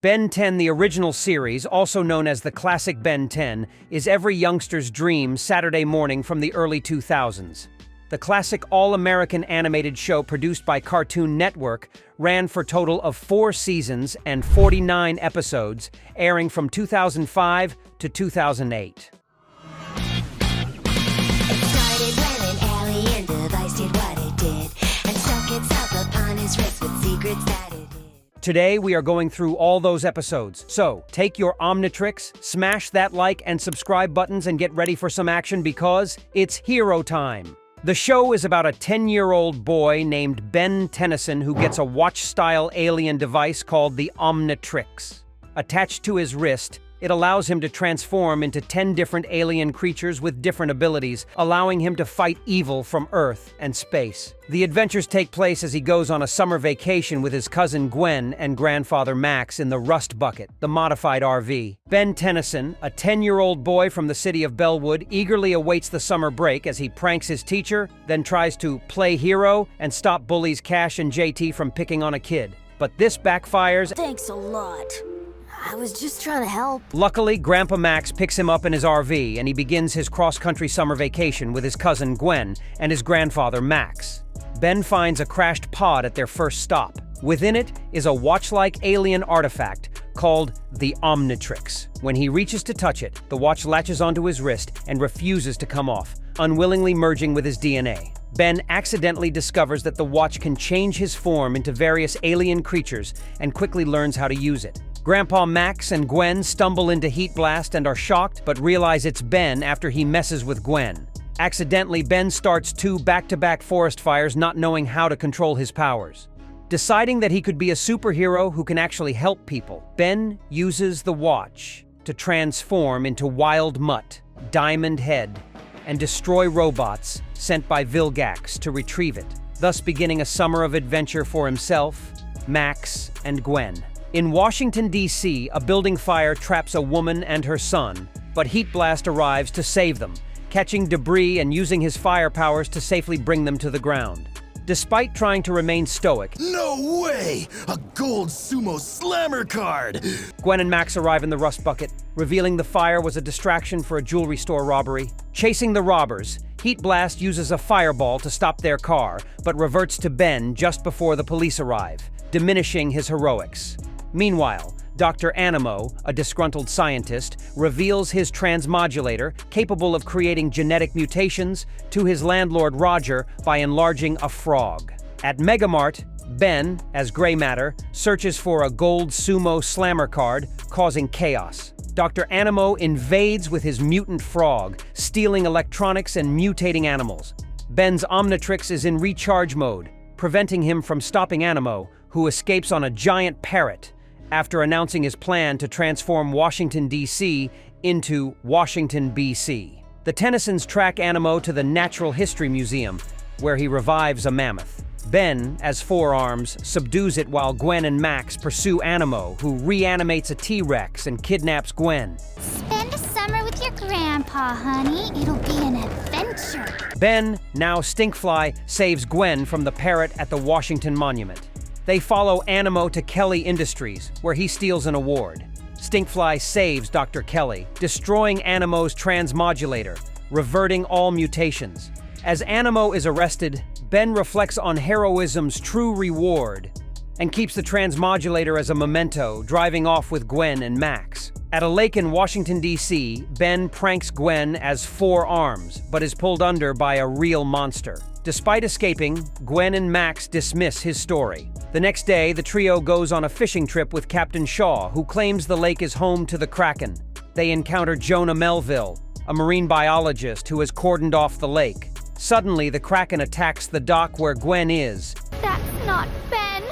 Ben 10, the original series, also known as the classic Ben 10, is every youngster's dream Saturday morning from the early 2000s. The classic all-American animated show produced by Cartoon Network ran for a total of 4 seasons and 49 episodes, airing from 2005 to 2008. It started when an alien device did what it did and stuck itself upon his wrist with secrets that it hid. Today, we are going through all those episodes. So, take your Omnitrix, smash that like and subscribe buttons and get ready for some action because it's hero time. The show is about a 10-year-old boy named Ben Tennyson who gets a watch-style alien device called the Omnitrix. Attached to his wrist, it allows him to transform into 10 different alien creatures with different abilities, allowing him to fight evil from Earth and space. The adventures take place as he goes on a summer vacation with his cousin Gwen and grandfather Max in the Rustbucket, the modified RV. Ben Tennyson, a 10-year-old boy from the city of Bellwood, eagerly awaits the summer break as he pranks his teacher, then tries to play hero and stop bullies Cash and JT from picking on a kid. But this backfires. Thanks a lot. I was just trying to help. Luckily, Grandpa Max picks him up in his RV and he begins his cross-country summer vacation with his cousin Gwen and his grandfather Max. Ben finds a crashed pod at their first stop. Within it is a watch-like alien artifact called the Omnitrix. When he reaches to touch it, the watch latches onto his wrist and refuses to come off, unwillingly merging with his DNA. Ben accidentally discovers that the watch can change his form into various alien creatures and quickly learns how to use it. Grandpa Max and Gwen stumble into Heat Blast and are shocked but realize it's Ben after he messes with Gwen. Accidentally, Ben starts 2 back-to-back forest fires not knowing how to control his powers. Deciding that he could be a superhero who can actually help people, Ben uses the watch to transform into Wild Mutt, Diamond Head, and destroy robots sent by Vilgax to retrieve it, thus beginning a summer of adventure for himself, Max, and Gwen. In Washington, D.C., a building fire traps a woman and her son, but Heat Blast arrives to save them, catching debris and using his fire powers to safely bring them to the ground. Despite trying to remain stoic, No way! A gold sumo slammer card! Gwen and Max arrive in the Rust Bucket, revealing the fire was a distraction for a jewelry store robbery. Chasing the robbers, Heat Blast uses a fireball to stop their car, but reverts to Ben just before the police arrive, diminishing his heroics. Meanwhile, Dr. Animo, a disgruntled scientist, reveals his transmodulator, capable of creating genetic mutations, to his landlord Roger by enlarging a frog. At Megamart, Ben, as Gray Matter, searches for a gold sumo slammer card, causing chaos. Dr. Animo invades with his mutant frog, stealing electronics and mutating animals. Ben's Omnitrix is in recharge mode, preventing him from stopping Animo, who escapes on a giant parrot after announcing his plan to transform Washington, D.C. into Washington, B.C. The Tennysons track Animo to the Natural History Museum, where he revives a mammoth. Ben, as 4 arms, subdues it while Gwen and Max pursue Animo, who reanimates a T-Rex and kidnaps Gwen. Spend a summer with your grandpa, honey. It'll be an adventure. Ben, now Stinkfly, saves Gwen from the parrot at the Washington Monument. They follow Animo to Kelly Industries, where he steals an award. Stinkfly saves Dr. Kelly, destroying Animo's transmodulator, reverting all mutations. As Animo is arrested, Ben reflects on heroism's true reward and keeps the transmodulator as a memento, driving off with Gwen and Max. At a lake in Washington, D.C., Ben pranks Gwen as 4 arms, but is pulled under by a real monster. Despite escaping, Gwen and Max dismiss his story. The next day, the trio goes on a fishing trip with Captain Shaw, who claims the lake is home to the Kraken. They encounter Jonah Melville, a marine biologist who has cordoned off the lake. Suddenly, the Kraken attacks the dock where Gwen is, That's not Ben.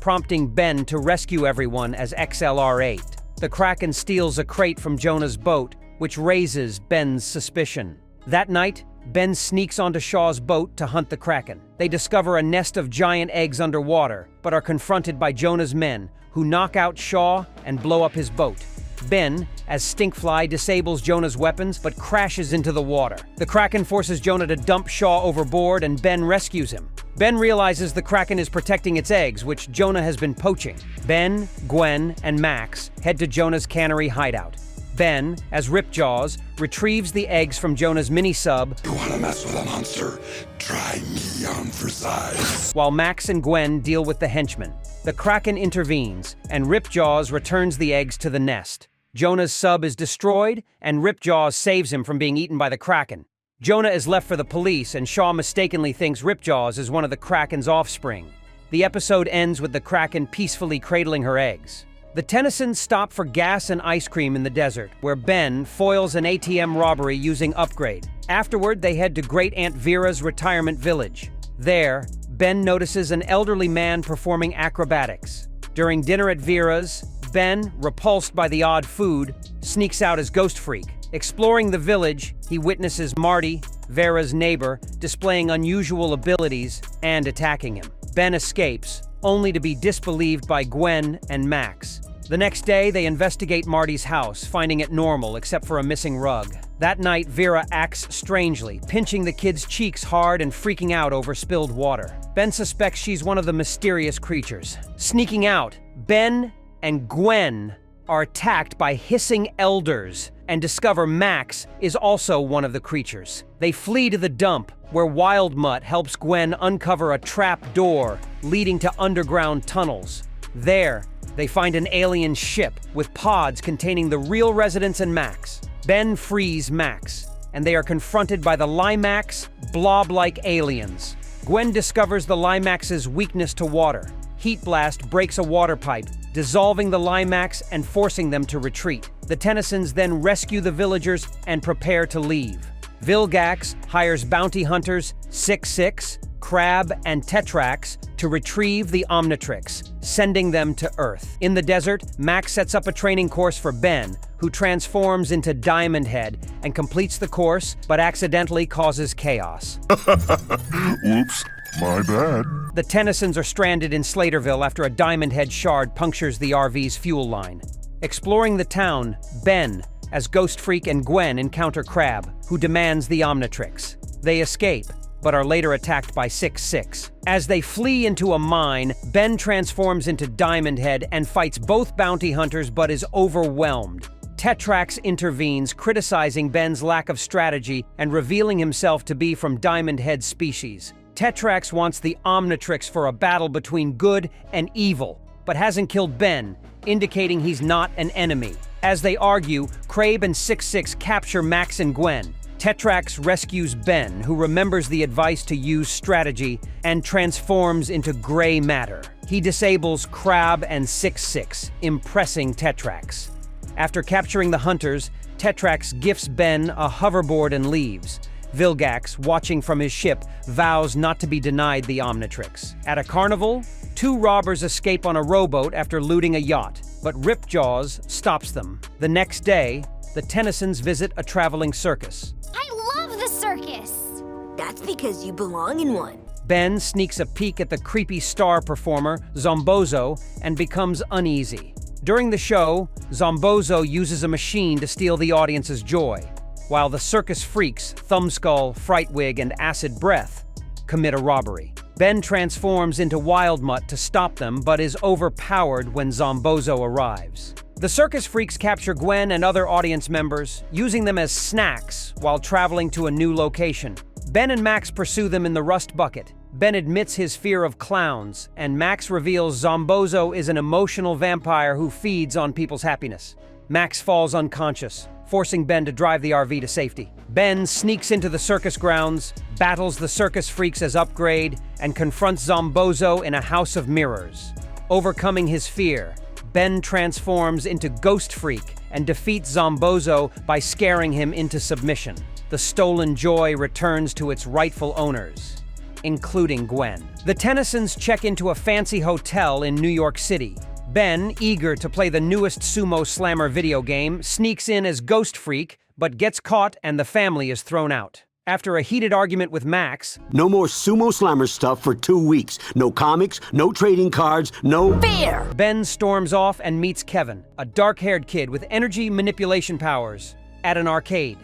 prompting Ben to rescue everyone as XLR-8. The Kraken steals a crate from Jonah's boat, which raises Ben's suspicion. That night, Ben sneaks onto Shaw's boat to hunt the Kraken. They discover a nest of giant eggs underwater, but are confronted by Jonah's men, who knock out Shaw and blow up his boat. Ben, as Stinkfly, disables Jonah's weapons but crashes into the water. The Kraken forces Jonah to dump Shaw overboard and Ben rescues him. Ben realizes the Kraken is protecting its eggs, which Jonah has been poaching. Ben, Gwen, and Max head to Jonah's cannery hideout. Ben, as Ripjaws, retrieves the eggs from Jonah's mini-sub. You wanna mess with a monster? Try me on for size. While Max and Gwen deal with the henchmen. The Kraken intervenes, and Ripjaws returns the eggs to the nest. Jonah's sub is destroyed, and Ripjaws saves him from being eaten by the Kraken. Jonah is left for the police, and Shaw mistakenly thinks Ripjaws is one of the Kraken's offspring. The episode ends with the Kraken peacefully cradling her eggs. The Tennysons stop for gas and ice cream in the desert, where Ben foils an ATM robbery using Upgrade. Afterward, they head to Great Aunt Vera's retirement village. There, Ben notices an elderly man performing acrobatics. During dinner at Vera's, Ben, repulsed by the odd food, sneaks out as Ghost Freak. Exploring the village, he witnesses Marty, Vera's neighbor, displaying unusual abilities and attacking him. Ben escapes, only to be disbelieved by Gwen and Max. The next day, they investigate Marty's house, finding it normal except for a missing rug. That night, Vera acts strangely, pinching the kid's cheeks hard and freaking out over spilled water. Ben suspects she's one of the mysterious creatures. Sneaking out, Ben and Gwen are attacked by hissing elders and discover Max is also one of the creatures. They flee to the dump, where Wild Mutt helps Gwen uncover a trap door leading to underground tunnels. There, they find an alien ship with pods containing the real residents and Max. Ben frees Max, and they are confronted by the Limax, blob-like aliens. Gwen discovers the Limax's weakness to water. Heat Blast breaks a water pipe, dissolving the Limax and forcing them to retreat. The Tennysons then rescue the villagers and prepare to leave. Vilgax hires bounty hunters 6-6, Crab, and Tetrax to retrieve the Omnitrix, sending them to Earth. In the desert, Max sets up a training course for Ben, who transforms into Diamond Head and completes the course, but accidentally causes chaos. Oops, my bad. The Tennysons are stranded in Slaterville after a Diamond Head shard punctures the RV's fuel line. Exploring the town, Ben, as Ghost Freak, and Gwen encounter Crab, who demands the Omnitrix. They escape, but are later attacked by 6-6. As they flee into a mine, Ben transforms into Diamond Head and fights both bounty hunters but is overwhelmed. Tetrax intervenes, criticizing Ben's lack of strategy and revealing himself to be from Diamond Head's species. Tetrax wants the Omnitrix for a battle between good and evil, but hasn't killed Ben, indicating he's not an enemy. As they argue, Crabe and 6-6 capture Max and Gwen. Tetrax rescues Ben, who remembers the advice to use strategy, and transforms into gray matter. He disables Crab and 6-6, impressing Tetrax. After capturing the hunters, Tetrax gifts Ben a hoverboard and leaves. Vilgax, watching from his ship, vows not to be denied the Omnitrix. At a carnival, two robbers escape on a rowboat after looting a yacht, but Ripjaws stops them. The next day, the Tennysons visit a traveling circus. I love the circus! That's because you belong in one. Ben sneaks a peek at the creepy star performer, Zombozo, and becomes uneasy. During the show, Zombozo uses a machine to steal the audience's joy, while the circus freaks, Thumbskull, Frightwig, and Acid Breath, commit a robbery. Ben transforms into Wild Mutt to stop them, but is overpowered when Zombozo arrives. The circus freaks capture Gwen and other audience members, using them as snacks while traveling to a new location. Ben and Max pursue them in the Rustbucket. Ben admits his fear of clowns, and Max reveals Zombozo is an emotional vampire who feeds on people's happiness. Max falls unconscious, forcing Ben to drive the RV to safety. Ben sneaks into the circus grounds, battles the circus freaks as Upgrade, and confronts Zombozo in a house of mirrors. Overcoming his fear, Ben transforms into Ghost Freak and defeats Zombozo by scaring him into submission. The stolen joy returns to its rightful owners, including Gwen. The Tennysons check into a fancy hotel in New York City. Ben, eager to play the newest sumo slammer video game, sneaks in as Ghost Freak, but gets caught and the family is thrown out. After a heated argument with Max, no more sumo slammer stuff for 2 weeks. No comics, no trading cards, no... Fair! Ben storms off and meets Kevin, a dark-haired kid with energy manipulation powers, at an arcade.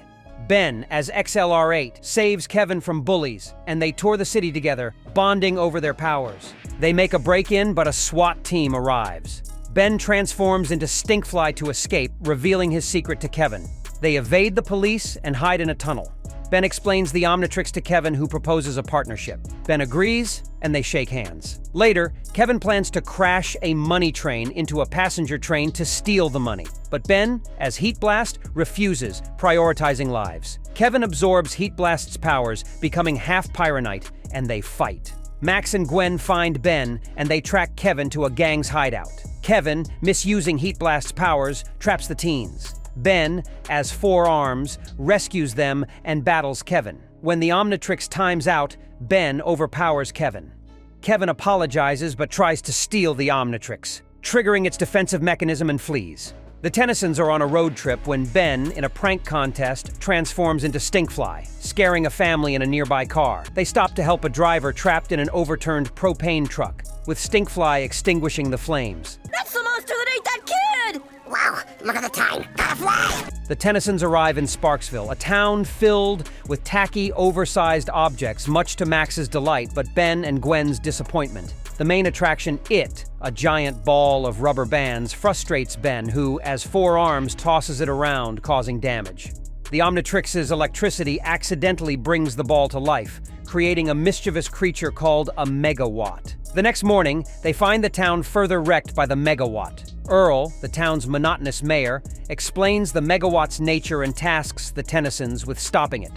Ben, as XLR8, saves Kevin from bullies, and they tour the city together, bonding over their powers. They make a break-in, but a SWAT team arrives. Ben transforms into Stinkfly to escape, revealing his secret to Kevin. They evade the police and hide in a tunnel. Ben explains the Omnitrix to Kevin, who proposes a partnership. Ben agrees, and they shake hands. Later, Kevin plans to crash a money train into a passenger train to steal the money. But Ben, as Heat Blast, refuses, prioritizing lives. Kevin absorbs Heat Blast's powers, becoming half Pyronite, and they fight. Max and Gwen find Ben, and they track Kevin to a gang's hideout. Kevin, misusing Heat Blast's powers, traps the teens. Ben, as 4 Arms, rescues them and battles Kevin. When the Omnitrix times out, Ben overpowers Kevin. Kevin apologizes but tries to steal the Omnitrix, triggering its defensive mechanism and flees. The Tennysons are on a road trip when Ben, in a prank contest, transforms into Stinkfly, scaring a family in a nearby car. They stop to help a driver trapped in an overturned propane truck, with Stinkfly extinguishing the flames. That's the monster that ate that kid! Wow, look at the time. Gotta fly! The Tennysons arrive in Sparksville, a town filled with tacky, oversized objects, much to Max's delight, but Ben and Gwen's disappointment. The main attraction, It, a giant ball of rubber bands, frustrates Ben, who, as 4 Arms, tosses it around, causing damage. The Omnitrix's electricity accidentally brings the ball to life, creating a mischievous creature called a megawatt. The next morning, they find the town further wrecked by the megawatt. Earl, the town's monotonous mayor, explains the megawatt's nature and tasks the Tennysons with stopping it.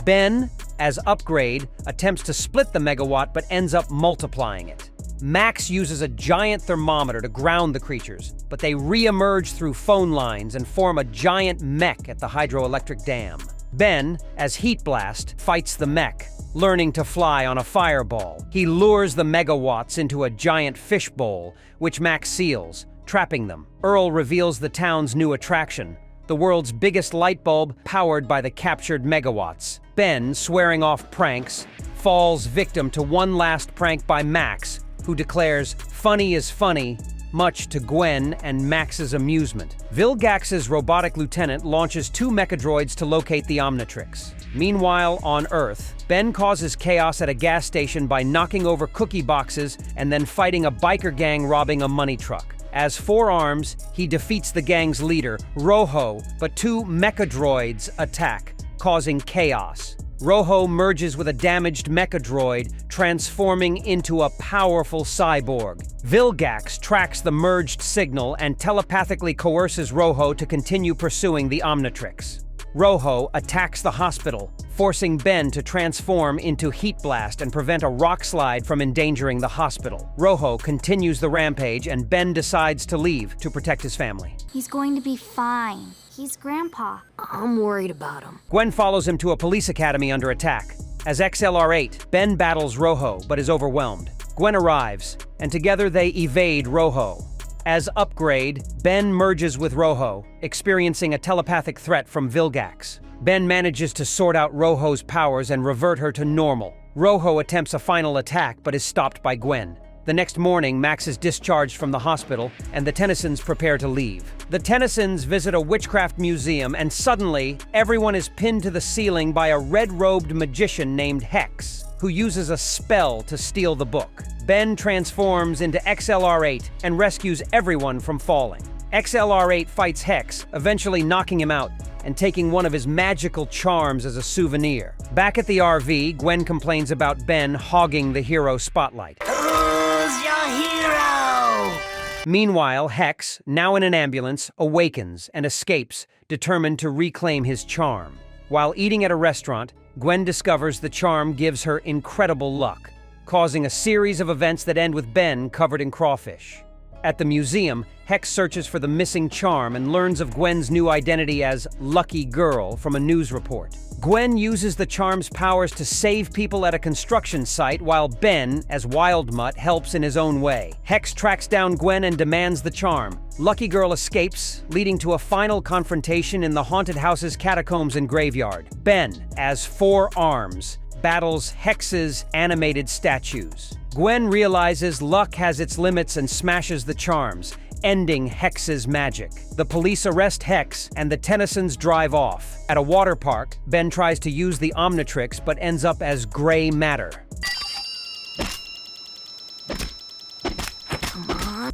Ben, as Upgrade, attempts to split the megawatt but ends up multiplying it. Max uses a giant thermometer to ground the creatures, but they re-emerge through phone lines and form a giant mech at the hydroelectric dam. Ben, as Heat Blast, fights the mech, learning to fly on a fireball. He lures the megawatts into a giant fishbowl, which Max seals, trapping them. Earl reveals the town's new attraction, the world's biggest light bulb powered by the captured megawatts. Ben, swearing off pranks, falls victim to one last prank by Max, who declares, "Funny is funny," much to Gwen and Max's amusement. Vilgax's robotic lieutenant launches 2 mechadroids to locate the Omnitrix. Meanwhile, on Earth, Ben causes chaos at a gas station by knocking over cookie boxes and then fighting a biker gang robbing a money truck. As 4 Arms, he defeats the gang's leader, Rojo, but 2 mechadroids attack, causing chaos. Rojo merges with a damaged mechadroid, transforming into a powerful cyborg. Vilgax tracks the merged signal and telepathically coerces Rojo to continue pursuing the Omnitrix. Rojo attacks the hospital, forcing Ben to transform into Heat Blast and prevent a rock slide from endangering the hospital. Rojo continues the rampage and Ben decides to leave to protect his family. He's going to be fine. He's Grandpa. I'm worried about him. Gwen follows him to a police academy under attack. As XLR8, Ben battles Rojo, but is overwhelmed. Gwen arrives, and together they evade Rojo. As Upgrade, Ben merges with Rojo, experiencing a telepathic threat from Vilgax. Ben manages to sort out Rojo's powers and revert her to normal. Rojo attempts a final attack, but is stopped by Gwen. The next morning, Max is discharged from the hospital, and the Tennysons prepare to leave. The Tennysons visit a witchcraft museum, and suddenly, everyone is pinned to the ceiling by a red-robed magician named Hex, who uses a spell to steal the book. Ben transforms into XLR8 and rescues everyone from falling. XLR8 fights Hex, eventually knocking him out and taking one of his magical charms as a souvenir. Back at the RV, Gwen complains about Ben hogging the hero spotlight. Who's your hero? Meanwhile, Hex, now in an ambulance, awakens and escapes, determined to reclaim his charm. While eating at a restaurant, Gwen discovers the charm gives her incredible luck, causing a series of events that end with Ben covered in crawfish. At the museum, Hex searches for the missing charm and learns of Gwen's new identity as Lucky Girl from a news report. Gwen uses the charm's powers to save people at a construction site, while Ben, as Wild Mutt, helps in his own way. Hex tracks down Gwen and demands the charm. Lucky Girl escapes, leading to a final confrontation in the haunted house's catacombs and graveyard. Ben, as 4 Arms, battles Hex's animated statues. Gwen realizes luck has its limits and smashes the charms, ending Hex's magic. The police arrest Hex, and the Tennysons drive off. At a water park, Ben tries to use the Omnitrix but ends up as gray matter.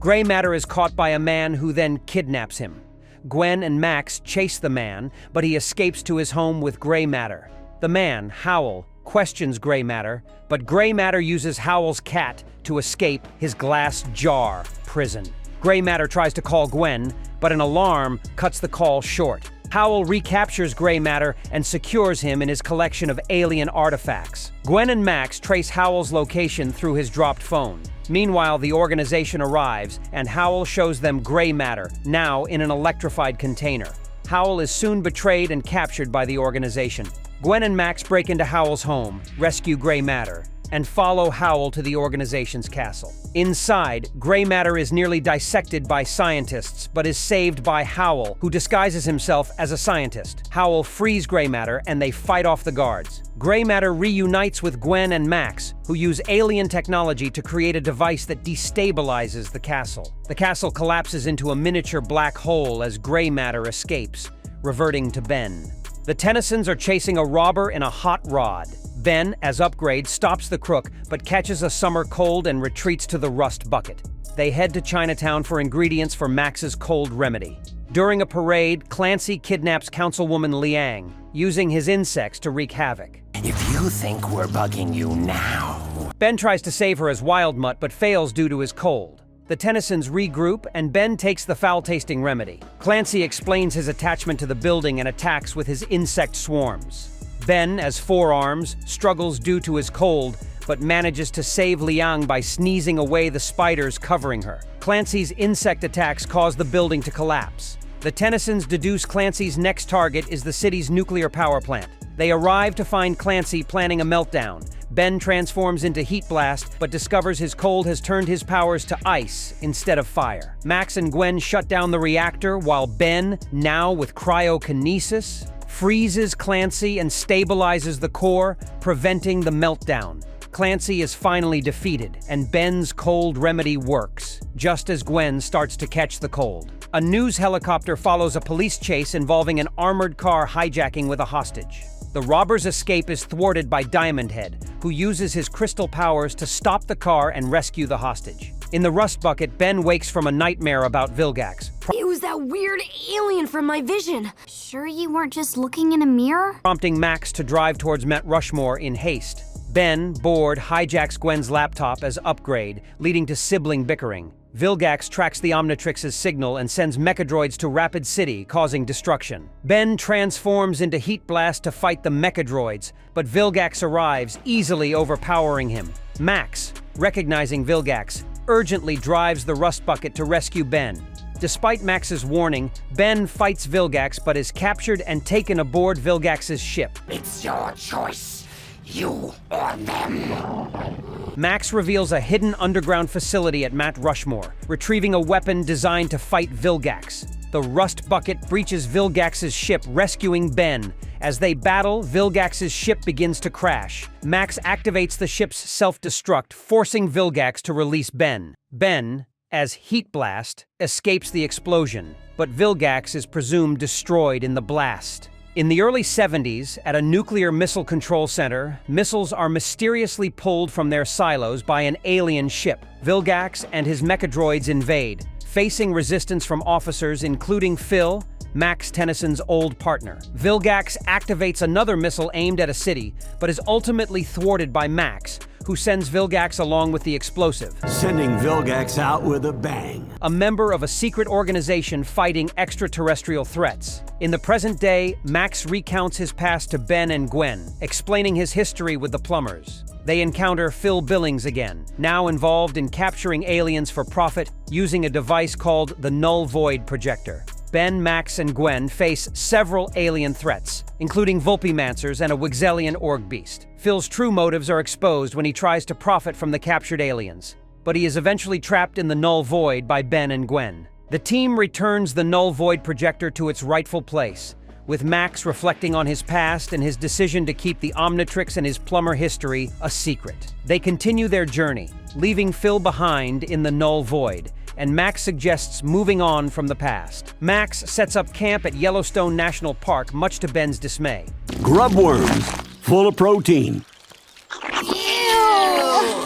Gray matter is caught by a man who then kidnaps him. Gwen and Max chase the man, but he escapes to his home with gray matter. The man, Howl, questions gray matter, but gray matter uses Howl's cat to escape his glass jar prison. Gray matter tries to call Gwen, but an alarm cuts the call short. Howl recaptures gray matter and secures him in his collection of alien artifacts. Gwen and Max trace Howl's location through his dropped phone. Meanwhile, the organization arrives, and Howl shows them gray matter, now in an electrified container. Howl is soon betrayed and captured by the organization. Gwen and Max break into Howl's home, rescue gray matter, and follow Howl to the organization's castle. Inside, gray matter is nearly dissected by scientists, but is saved by Howl, who disguises himself as a scientist. Howl frees gray matter, and they fight off the guards. Gray matter reunites with Gwen and Max, who use alien technology to create a device that destabilizes the castle. The castle collapses into a miniature black hole as gray matter escapes, reverting to Ben. The Tennysons are chasing a robber in a hot rod. Ben, as upgrade, stops the crook, but catches a summer cold and retreats to the Rustbucket. They head to Chinatown for ingredients for Max's cold remedy. During a parade, Clancy kidnaps Councilwoman Liang, using his insects to wreak havoc. If you think we're bugging you now... Ben tries to save her as Wild Mutt, but fails due to his cold. The Tennysons regroup, and Ben takes the foul-tasting remedy. Clancy explains his attachment to the building and attacks with his insect swarms. Ben, as Four Arms, struggles due to his cold, but manages to save Liang by sneezing away the spiders covering her. Clancy's insect attacks cause the building to collapse. The Tennysons deduce Clancy's next target is the city's nuclear power plant. They arrive to find Clancy planning a meltdown. Ben transforms into Heat Blast, but discovers his cold has turned his powers to ice instead of fire. Max and Gwen shut down the reactor, while Ben, now with cryokinesis, freezes Clancy and stabilizes the core, preventing the meltdown. Clancy is finally defeated, and Ben's cold remedy works, just as Gwen starts to catch the cold. A news helicopter follows a police chase involving an armored car hijacking with a hostage. The robber's escape is thwarted by Diamond Head, who uses his crystal powers to stop the car and rescue the hostage. In the Rustbucket, Ben wakes from a nightmare about Vilgax, It was that weird alien from my vision. Sure you weren't just looking in a mirror? prompting Max to drive towards Mount Rushmore in haste. Ben, bored, hijacks Gwen's laptop as upgrade, leading to sibling bickering. Vilgax tracks the Omnitrix's signal and sends mechadroids to Rapid City, causing destruction. Ben transforms into Heat Blast to fight the mechadroids, but Vilgax arrives, easily overpowering him. Max, recognizing Vilgax, urgently drives the Rustbucket to rescue Ben. Despite Max's warning, Ben fights Vilgax but is captured and taken aboard Vilgax's ship. It's your choice. You or them. Max reveals a hidden underground facility at Mount Rushmore, retrieving a weapon designed to fight Vilgax. The Rustbucket breaches Vilgax's ship, rescuing Ben. As they battle, Vilgax's ship begins to crash. Max activates the ship's self-destruct, forcing Vilgax to release Ben. Ben, as Heat Blast, escapes the explosion, but Vilgax is presumed destroyed in the blast. In the early 70s, at a nuclear missile control center, missiles are mysteriously pulled from their silos by an alien ship. Vilgax and his mechadroids invade, facing resistance from officers including Phil, Max Tennyson's old partner. Vilgax activates another missile aimed at a city, but is ultimately thwarted by Max, who sends Vilgax along with the explosive, Sending Vilgax out with a bang. a member of a secret organization fighting extraterrestrial threats. In the present day, Max recounts his past to Ben and Gwen, explaining his history with the plumbers. They encounter Phil Billings again, now involved in capturing aliens for profit using a device called the Null Void Projector. Ben, Max, and Gwen face several alien threats, including Vulpimancers and a Wixelian org beast. Phil's true motives are exposed when he tries to profit from the captured aliens, but he is eventually trapped in the Null Void by Ben and Gwen. The team returns the Null Void Projector to its rightful place, with Max reflecting on his past and his decision to keep the Omnitrix and his plumber history a secret. They continue their journey, leaving Phil behind in the Null Void, and Max suggests moving on from the past. Max sets up camp at Yellowstone National Park, much to Ben's dismay. Grub worms, full of protein.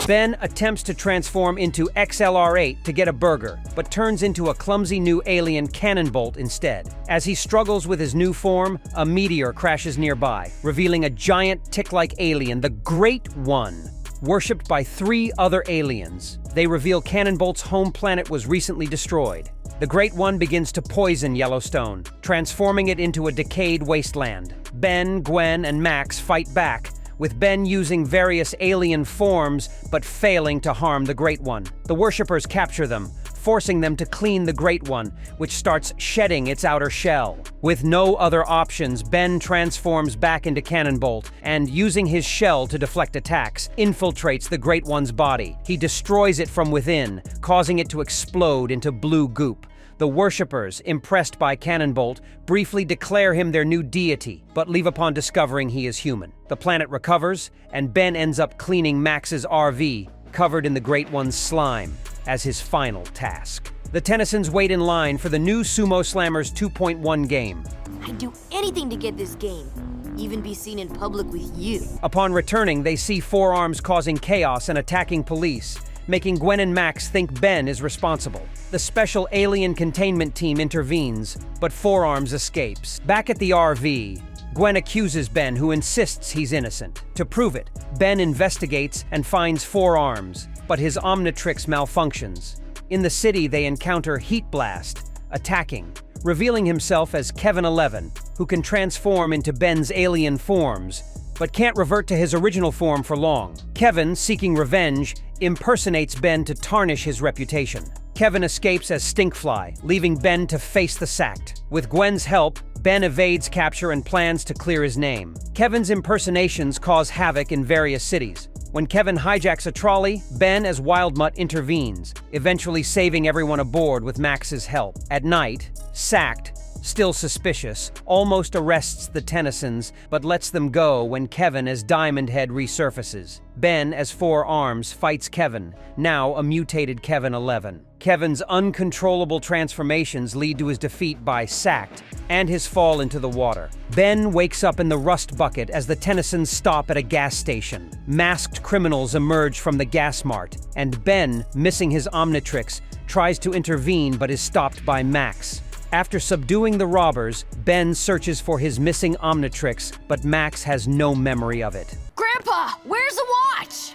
Ben attempts to transform into XLR8 to get a burger, but turns into a clumsy new alien Cannonbolt instead. As he struggles with his new form, a meteor crashes nearby, revealing a giant tick-like alien, the Great One, worshipped by 3 other aliens. They reveal Cannonbolt's home planet was recently destroyed. The Great One begins to poison Yellowstone, transforming it into a decayed wasteland. Ben, Gwen, and Max fight back, with Ben using various alien forms but failing to harm the Great One. The worshippers capture them, forcing them to clean the Great One, which starts shedding its outer shell. With no other options, Ben transforms back into Cannonbolt and, using his shell to deflect attacks, infiltrates the Great One's body. He destroys it from within, causing it to explode into blue goop. The worshippers, impressed by Cannonbolt, briefly declare him their new deity, but leave upon discovering he is human. The planet recovers, and Ben ends up cleaning Max's RV, covered in the Great One's slime, as his final task. The Tennysons wait in line for the new Sumo Slammers 2.1 game. I'd do anything to get this game, even be seen in public with you. Upon returning, they see Four Arms causing chaos and attacking police, making Gwen and Max think Ben is responsible. The special alien containment team intervenes, but Four Arms escapes. Back at the RV, Gwen accuses Ben, who insists he's innocent. To prove it, Ben investigates and finds Four Arms, but his Omnitrix malfunctions. In the city, they encounter Heat Blast, attacking, revealing himself as Kevin 11, who can transform into Ben's alien forms, but can't revert to his original form for long. Kevin, seeking revenge, impersonates Ben to tarnish his reputation. Kevin escapes as Stinkfly, leaving Ben to face the sacked. With Gwen's help, Ben evades capture and plans to clear his name. Kevin's impersonations cause havoc in various cities. When Kevin hijacks a trolley, Ben as Wildmutt intervenes, eventually saving everyone aboard with Max's help. At night, Sacked, still suspicious, almost arrests the Tennysons, but lets them go when Kevin as Diamond Head resurfaces. Ben as Four Arms fights Kevin, now a mutated Kevin 11. Kevin's uncontrollable transformations lead to his defeat by Sacked and his fall into the water. Ben wakes up in the Rustbucket as the Tennysons stop at a gas station. Masked criminals emerge from the gas mart, and Ben, missing his Omnitrix, tries to intervene but is stopped by Max. After subduing the robbers, Ben searches for his missing Omnitrix, but Max has no memory of it. Grandpa, where's the watch?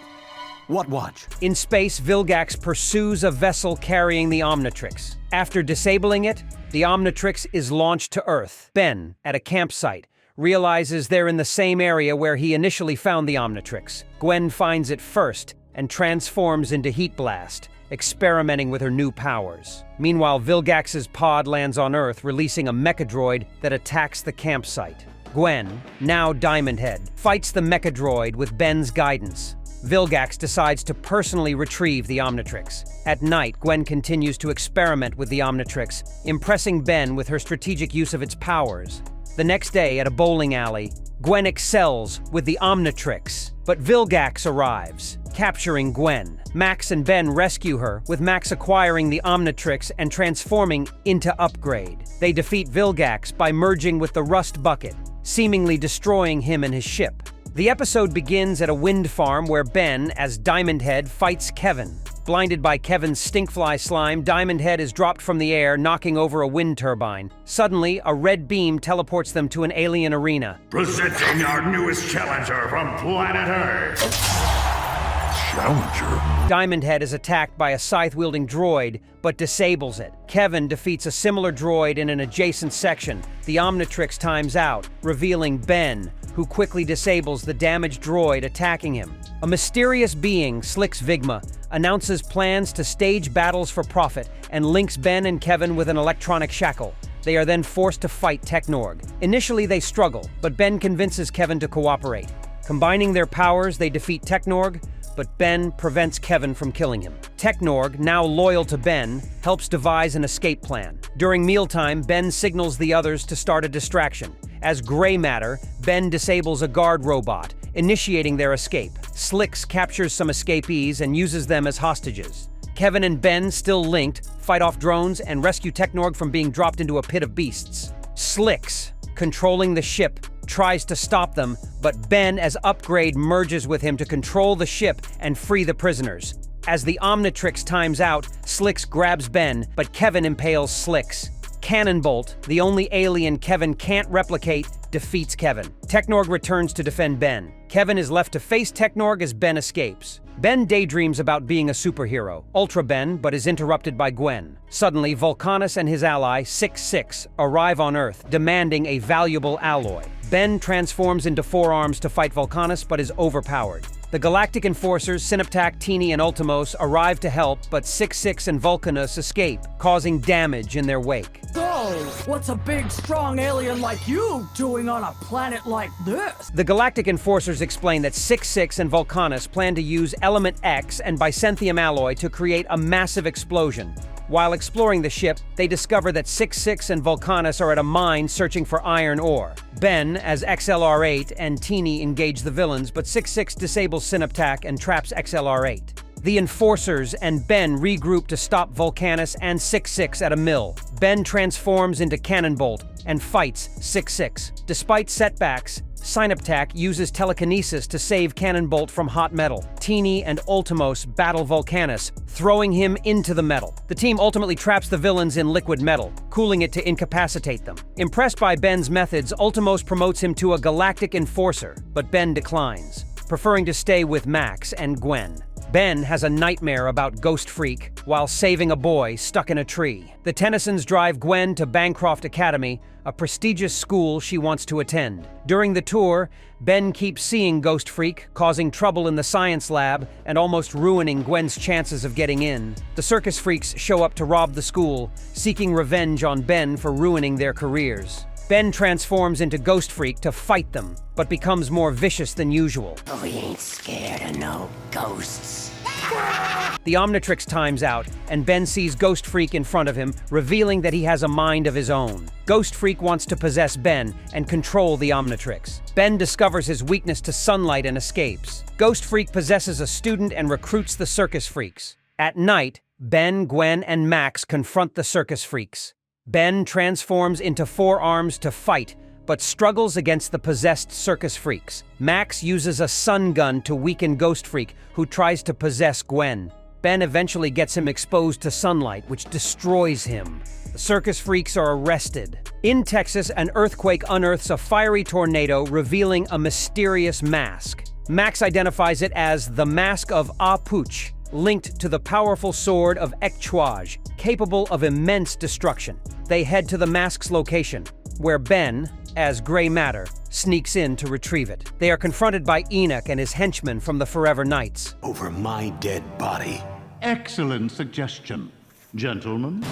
What watch? In space, Vilgax pursues a vessel carrying the Omnitrix. After disabling it, the Omnitrix is launched to Earth. Ben, at a campsite, realizes they're in the same area where he initially found the Omnitrix. Gwen finds it first and transforms into Heat Blast, experimenting with her new powers. Meanwhile, Vilgax's pod lands on Earth, releasing a mechadroid that attacks the campsite. Gwen, now Diamond Head, fights the mechadroid with Ben's guidance. Vilgax decides to personally retrieve the Omnitrix. At night, Gwen continues to experiment with the Omnitrix, impressing Ben with her strategic use of its powers. The next day, at a bowling alley, Gwen excels with the Omnitrix, but Vilgax arrives, capturing Gwen. Max and Ben rescue her, with Max acquiring the Omnitrix and transforming into Upgrade. They defeat Vilgax by merging with the Rustbucket, seemingly destroying him and his ship. The episode begins at a wind farm where Ben, as Diamond Head, fights Kevin. Blinded by Kevin's stinkfly slime, Diamond Head is dropped from the air, knocking over a wind turbine. Suddenly, a red beam teleports them to an alien arena. Presenting our newest challenger from planet Earth. Challenger? Diamond Head is attacked by a scythe-wielding droid, but disables it. Kevin defeats a similar droid in an adjacent section. The Omnitrix times out, revealing Ben, who quickly disables the damaged droid attacking him. A mysterious being, Slicks Vigma, announces plans to stage battles for profit and links Ben and Kevin with an electronic shackle. They are then forced to fight Technorg. Initially, they struggle, but Ben convinces Kevin to cooperate. Combining their powers, they defeat Technorg, but Ben prevents Kevin from killing him. Technorg, now loyal to Ben, helps devise an escape plan. During mealtime, Ben signals the others to start a distraction. As gray matter, Ben disables a guard robot, initiating their escape. Slicks captures some escapees and uses them as hostages. Kevin and Ben, still linked, fight off drones, and rescue Technorg from being dropped into a pit of beasts. Slicks, controlling the ship, tries to stop them, but Ben as Upgrade merges with him to control the ship and free the prisoners. As the Omnitrix times out, Slicks grabs Ben, but Kevin impales Slicks. Cannonbolt, the only alien Kevin can't replicate, defeats Kevin. Technorg returns to defend Ben. Kevin is left to face Technorg as Ben escapes. Ben daydreams about being a superhero, Ultra Ben, but is interrupted by Gwen. Suddenly, Vulcanus and his ally, 6-6, arrive on Earth, demanding a valuable alloy. Ben transforms into 4 arms to fight Vulcanus, but is overpowered. The Galactic Enforcers, Synaptac, Teeny, and Ultimos arrive to help, but 6-6 and Vulcanus escape, causing damage in their wake. So, what's a big, strong alien like you doing on a planet like this? The Galactic Enforcers explain that 6-6 and Vulcanus plan to use Element X and Byzantium alloy to create a massive explosion. While exploring the ship, they discover that 6-6 and Vulcanus are at a mine searching for iron ore. Ben, as XLR-8, and Teeny engage the villains, but 6-6 disables Synaptac and traps XLR-8. The Enforcers and Ben regroup to stop Vulcanus and 6-6 at a mill. Ben transforms into Cannonbolt and fights 6-6. Despite setbacks, Synaptac uses telekinesis to save Cannonbolt from hot metal. Teeny and Ultimos battle Vulcanus, throwing him into the metal. The team ultimately traps the villains in liquid metal, cooling it to incapacitate them. Impressed by Ben's methods, Ultimos promotes him to a Galactic Enforcer, but Ben declines, preferring to stay with Max and Gwen. Ben has a nightmare about Ghost Freak while saving a boy stuck in a tree. The Tennysons drive Gwen to Bancroft Academy, a prestigious school she wants to attend. During the tour, Ben keeps seeing Ghost Freak, causing trouble in the science lab and almost ruining Gwen's chances of getting in. The circus freaks show up to rob the school, seeking revenge on Ben for ruining their careers. Ben transforms into Ghost Freak to fight them, but becomes more vicious than usual. We ain't scared of no ghosts. The Omnitrix times out, and Ben sees Ghost Freak in front of him, revealing that he has a mind of his own. Ghost Freak wants to possess Ben and control the Omnitrix. Ben discovers his weakness to sunlight and escapes. Ghost Freak possesses a student and recruits the circus freaks. At night, Ben, Gwen, and Max confront the circus freaks. Ben transforms into 4 arms to fight, but struggles against the possessed circus freaks. Max uses a sun gun to weaken Ghost Freak, who tries to possess Gwen. Ben eventually gets him exposed to sunlight, which destroys him. The circus freaks are arrested. In Texas, an earthquake unearths a fiery tornado, revealing a mysterious mask. Max identifies it as the Mask of Apuch, linked to the powerful sword of Ekchwaj, capable of immense destruction. They head to the mask's location, where Ben, as Gray Matter, sneaks in to retrieve it. They are confronted by Enoch and his henchmen from the Forever Knights. Over my dead body. Excellent suggestion, gentlemen.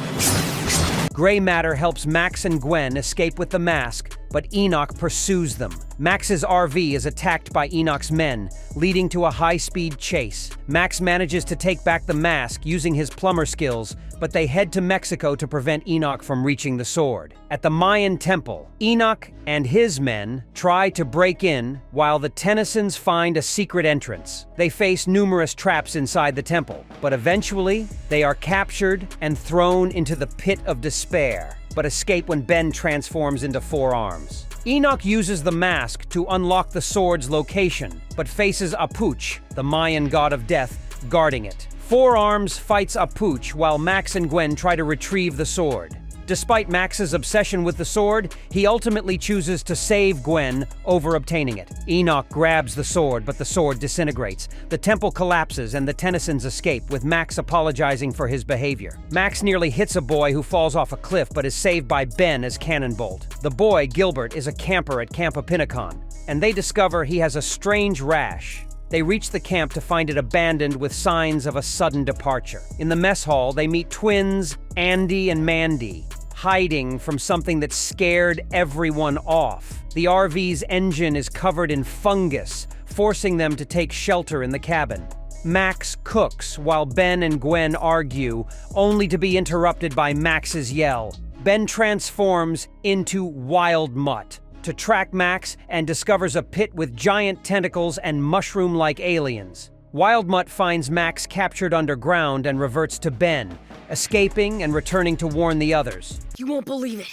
Gray Matter helps Max and Gwen escape with the mask, but Enoch pursues them. Max's RV is attacked by Enoch's men, leading to a high-speed chase. Max manages to take back the mask using his plumber skills, but they head to Mexico to prevent Enoch from reaching the sword. At the Mayan temple, Enoch and his men try to break in while the Tennysons find a secret entrance. They face numerous traps inside the temple, but eventually they are captured and thrown into the pit of despair, but escape when Ben transforms into 4 arms. Enoch uses the mask to unlock the sword's location, but faces Apuch, the Mayan god of death, guarding it. 4 Arms fights Apuch while Max and Gwen try to retrieve the sword. Despite Max's obsession with the sword, he ultimately chooses to save Gwen over obtaining it. Enoch grabs the sword, but the sword disintegrates. The temple collapses and the Tennysons escape, with Max apologizing for his behavior. Max nearly hits a boy who falls off a cliff, but is saved by Ben as Cannonbolt. The boy, Gilbert, is a camper at Camp Apinacon, and they discover he has a strange rash. They reach the camp to find it abandoned with signs of a sudden departure. In the mess hall, they meet twins Andy and Mandy, hiding from something that scared everyone off. The RV's engine is covered in fungus, forcing them to take shelter in the cabin. Max cooks while Ben and Gwen argue, only to be interrupted by Max's yell. Ben transforms into Wild Mutt to track Max and discovers a pit with giant tentacles and mushroom-like aliens. Wildmutt finds Max captured underground and reverts to Ben, escaping and returning to warn the others. You won't believe it.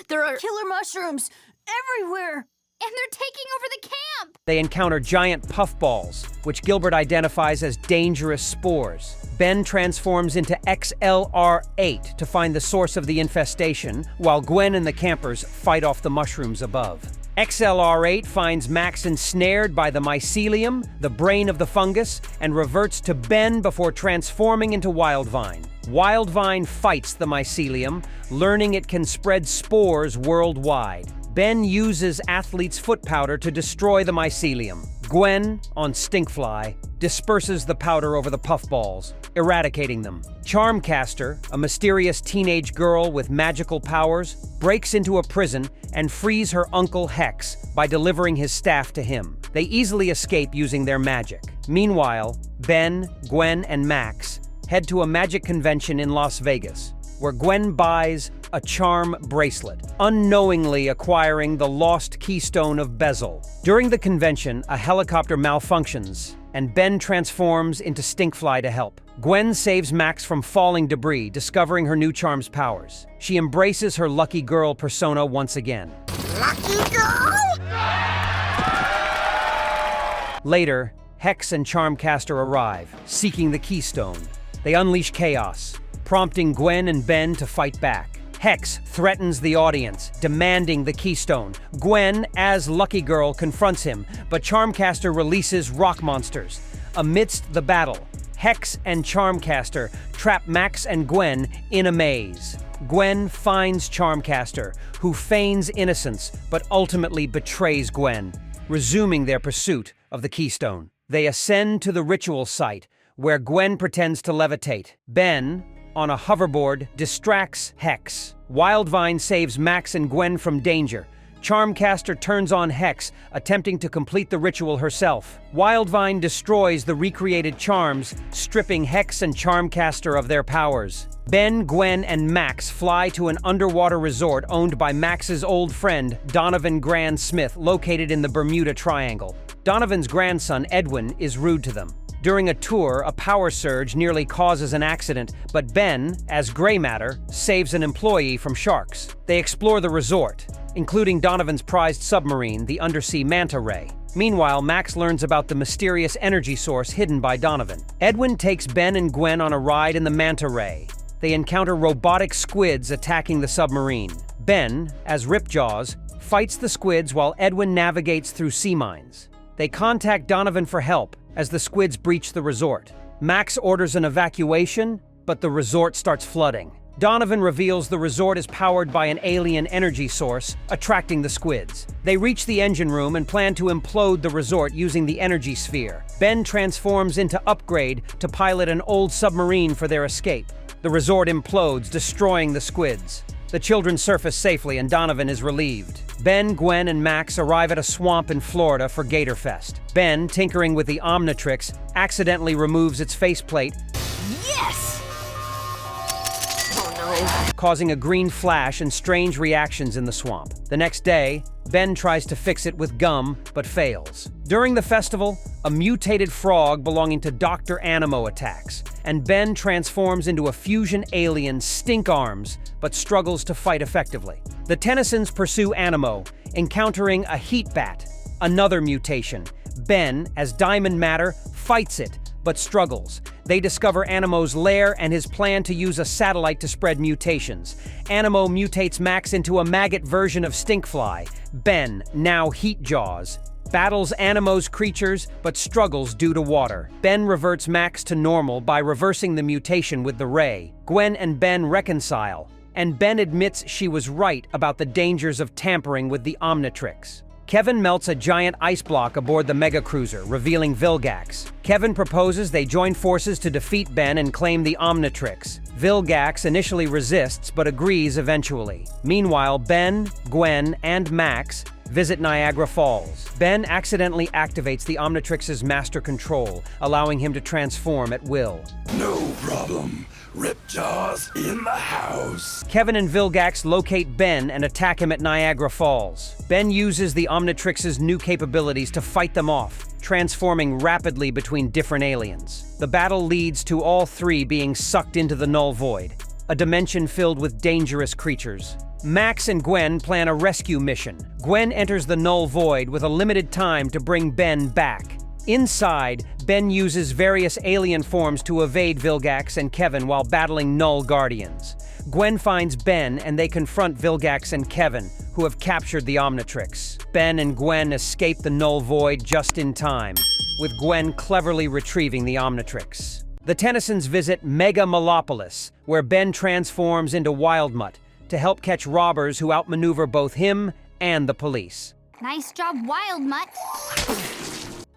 There are killer mushrooms everywhere. And they're taking over the camp! They encounter giant puffballs, which Gilbert identifies as dangerous spores. Ben transforms into XLR-8 to find the source of the infestation, while Gwen and the campers fight off the mushrooms above. XLR-8 finds Max ensnared by the mycelium, the brain of the fungus, and reverts to Ben before transforming into Wildvine. Wildvine fights the mycelium, learning it can spread spores worldwide. Ben uses Athlete's foot powder to destroy the mycelium. Gwen, on Stinkfly, disperses the powder over the puffballs, eradicating them. Charmcaster, a mysterious teenage girl with magical powers, breaks into a prison and frees her uncle Hex by delivering his staff to him. They easily escape using their magic. Meanwhile, Ben, Gwen, and Max head to a magic convention in Las Vegas, where Gwen buys a charm bracelet, unknowingly acquiring the lost keystone of Bezel. During the convention, a helicopter malfunctions, and Ben transforms into Stinkfly to help. Gwen saves Max from falling debris, discovering her new charm's powers. She embraces her lucky girl persona once again. Lucky girl? Later, Hex and Charmcaster arrive, seeking the keystone. They unleash chaos, prompting Gwen and Ben to fight back. Hex threatens the audience, demanding the keystone. Gwen, as Lucky Girl, confronts him, but Charmcaster releases rock monsters. Amidst the battle, Hex and Charmcaster trap Max and Gwen in a maze. Gwen finds Charmcaster, who feigns innocence but ultimately betrays Gwen, resuming their pursuit of the keystone. They ascend to the ritual site, where Gwen pretends to levitate. Ben, on a hoverboard, distracts Hex. Wildvine saves Max and Gwen from danger. Charmcaster turns on Hex, attempting to complete the ritual herself. Wildvine destroys the recreated charms, stripping Hex and Charmcaster of their powers. Ben, Gwen, and Max fly to an underwater resort owned by Max's old friend, Donovan Grand Smith, located in the Bermuda Triangle. Donovan's grandson, Edwin, is rude to them. During a tour, a power surge nearly causes an accident, but Ben, as gray matter, saves an employee from sharks. They explore the resort, including Donovan's prized submarine, the undersea manta ray. Meanwhile, Max learns about the mysterious energy source hidden by Donovan. Edwin takes Ben and Gwen on a ride in the manta ray. They encounter robotic squids attacking the submarine. Ben, as Ripjaws, fights the squids while Edwin navigates through sea mines. They contact Donovan for help as the squids breach the resort. Max orders an evacuation, but the resort starts flooding. Donovan reveals the resort is powered by an alien energy source, attracting the squids. They reach the engine room and plan to implode the resort using the energy sphere. Ben transforms into Upgrade to pilot an old submarine for their escape. The resort implodes, destroying the squids. The children surface safely and Donovan is relieved. Ben, Gwen, and Max arrive at a swamp in Florida for Gatorfest. Ben, tinkering with the Omnitrix, accidentally removes its faceplate, Yes! Oh no. causing a green flash and strange reactions in the swamp. The next day, Ben tries to fix it with gum, but fails. During the festival, a mutated frog belonging to Dr. Animo attacks, and Ben transforms into a fusion alien, Stink Arms, but struggles to fight effectively. The Tennysons pursue Animo, encountering a heat bat, another mutation. Ben, as Diamond Matter, fights it, but struggles. They discover Animo's lair and his plan to use a satellite to spread mutations. Animo mutates Max into a maggot version of Stinkfly. Ben, now Heat Jaws, battles Animo's creatures, but struggles due to water. Ben reverts Max to normal by reversing the mutation with the Ray. Gwen and Ben reconcile, and Ben admits she was right about the dangers of tampering with the Omnitrix. Kevin melts a giant ice block aboard the mega cruiser, revealing Vilgax. Kevin proposes they join forces to defeat Ben and claim the Omnitrix. Vilgax initially resists, but agrees eventually. Meanwhile, Ben, Gwen, and Max visit Niagara Falls. Ben accidentally activates the Omnitrix's master control, allowing him to transform at will. No problem. Ripjaws in the house. Kevin and Vilgax locate Ben and attack him at Niagara Falls. Ben uses the Omnitrix's new capabilities to fight them off, transforming rapidly between different aliens. The battle leads to all three being sucked into the Null Void, a dimension filled with dangerous creatures. Max and Gwen plan a rescue mission. Gwen enters the Null Void with a limited time to bring Ben back. Inside, Ben uses various alien forms to evade Vilgax and Kevin while battling Null Guardians. Gwen finds Ben and they confront Vilgax and Kevin, who have captured the Omnitrix. Ben and Gwen escape the Null Void just in time, with Gwen cleverly retrieving the Omnitrix. The Tennysons visit Mega Malopolis, where Ben transforms into Wildmutt to help catch robbers who outmaneuver both him and the police. Nice job, Wildmutt.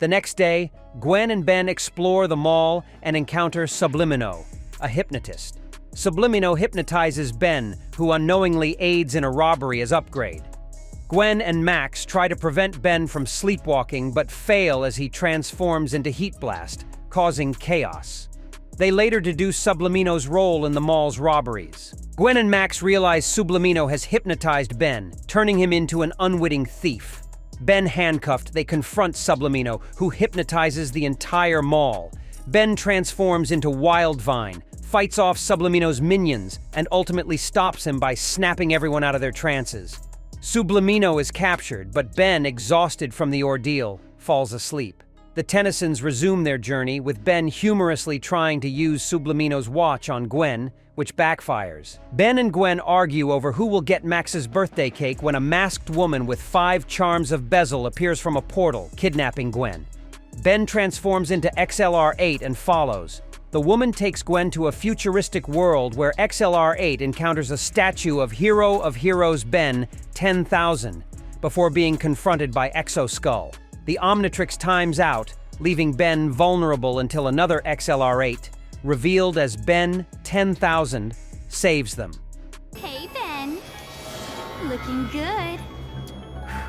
The next day, Gwen and Ben explore the mall and encounter Sublimino, a hypnotist. Sublimino hypnotizes Ben, who unknowingly aids in a robbery as upgrade. Gwen and Max try to prevent Ben from sleepwalking but fail as he transforms into Heat Blast, causing chaos. They later deduce Sublimino's role in the mall's robberies. Gwen and Max realize Sublimino has hypnotized Ben, turning him into an unwitting thief. Ben handcuffed, they confront Sublimino, who hypnotizes the entire mall. Ben transforms into Wildvine, fights off Sublimino's minions, and ultimately stops him by snapping everyone out of their trances. Sublimino is captured, but Ben, exhausted from the ordeal, falls asleep. The Tennysons resume their journey, with Ben humorously trying to use Sublimino's watch on Gwen, which backfires. Ben and Gwen argue over who will get Max's birthday cake when a masked woman with 5 charms of bezel appears from a portal, kidnapping Gwen. Ben transforms into XLR-8 and follows. The woman takes Gwen to a futuristic world where XLR-8 encounters a statue of Hero of Heroes Ben 10,000 before being confronted by Exo-Skull. The Omnitrix times out, leaving Ben vulnerable until another XLR-8, revealed as Ben 10,000, saves them. Hey, Ben. Looking good.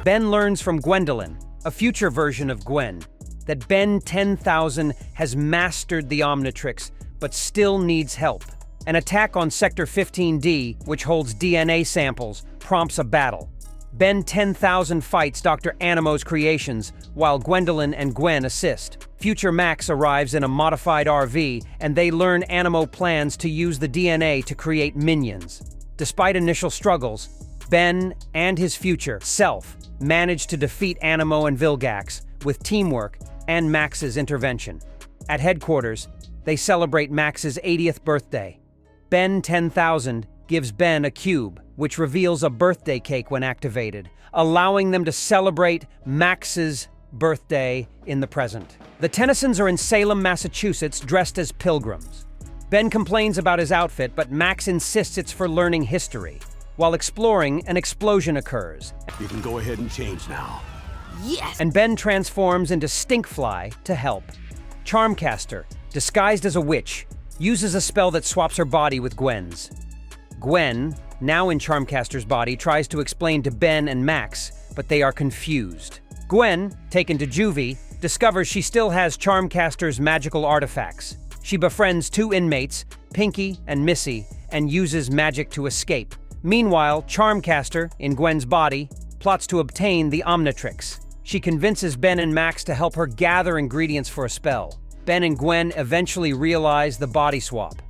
Ben learns from Gwendolyn, a future version of Gwen, that Ben 10,000 has mastered the Omnitrix, but still needs help. An attack on Sector 15D, which holds DNA samples, prompts a battle. Ben 10,000 fights Dr. Animo's creations, while Gwendolyn and Gwen assist. Future Max arrives in a modified RV, and they learn Animo plans to use the DNA to create minions. Despite initial struggles, Ben and his future self manage to defeat Animo and Vilgax with teamwork and Max's intervention. At headquarters, they celebrate Max's 80th birthday. Ben 10,000 gives Ben a cube, which reveals a birthday cake when activated, allowing them to celebrate Max's birthday in the present. The Tennysons are in Salem, Massachusetts, dressed as pilgrims. Ben complains about his outfit, but Max insists it's for learning history. While exploring, an explosion occurs. You can go ahead and change now. Yes! And Ben transforms into Stinkfly to help. Charmcaster, disguised as a witch, uses a spell that swaps her body with Gwen's. Gwen, now in Charmcaster's body, tries to explain to Ben and Max, but they are confused. Gwen, taken to juvie, discovers she still has Charmcaster's magical artifacts. She befriends 2 inmates, Pinky and Missy, and uses magic to escape. Meanwhile, Charmcaster, in Gwen's body, plots to obtain the Omnitrix. She convinces Ben and Max to help her gather ingredients for a spell. Ben and Gwen eventually realize the body swap.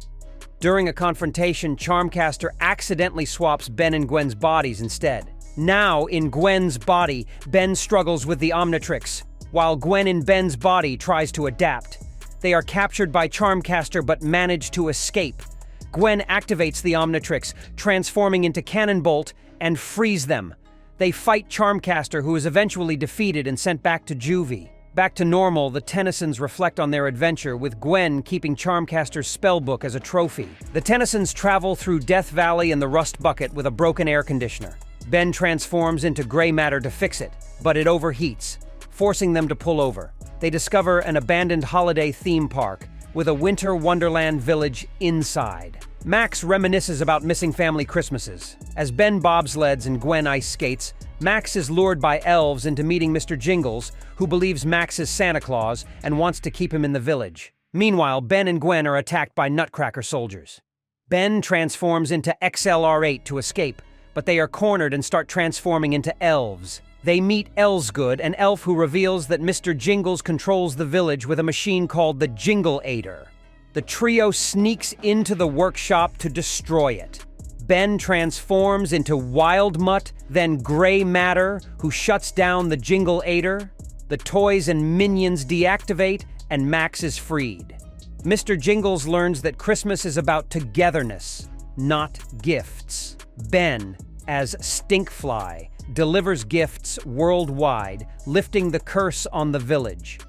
During a confrontation, Charmcaster accidentally swaps Ben and Gwen's bodies instead. Now, in Gwen's body, Ben struggles with the Omnitrix, while Gwen in Ben's body tries to adapt. They are captured by Charmcaster but manage to escape. Gwen activates the Omnitrix, transforming into Cannonbolt, and frees them. They fight Charmcaster, who is eventually defeated and sent back to juvie. Back to normal, the Tennysons reflect on their adventure, with Gwen keeping Charmcaster's spellbook as a trophy. The Tennysons travel through Death Valley and the Rustbucket with a broken air conditioner. Ben transforms into gray matter to fix it, but it overheats, forcing them to pull over. They discover an abandoned holiday theme park, with a winter wonderland village inside. Max reminisces about missing family Christmases. As Ben bobsleds and Gwen ice skates, Max is lured by elves into meeting Mr. Jingles, who believes Max is Santa Claus and wants to keep him in the village. Meanwhile, Ben and Gwen are attacked by Nutcracker soldiers. Ben transforms into XLR8 to escape, but they are cornered and start transforming into elves. They meet Elsgood, an elf who reveals that Mr. Jingles controls the village with a machine called the Jingle-Aider. The trio sneaks into the workshop to destroy it. Ben transforms into Wild Mutt, then Gray Matter, who shuts down the Jingle-Aider. The toys and minions deactivate, and Max is freed. Mr. Jingles learns that Christmas is about togetherness, not gifts. Ben, as Stinkfly, delivers gifts worldwide, lifting the curse on the village.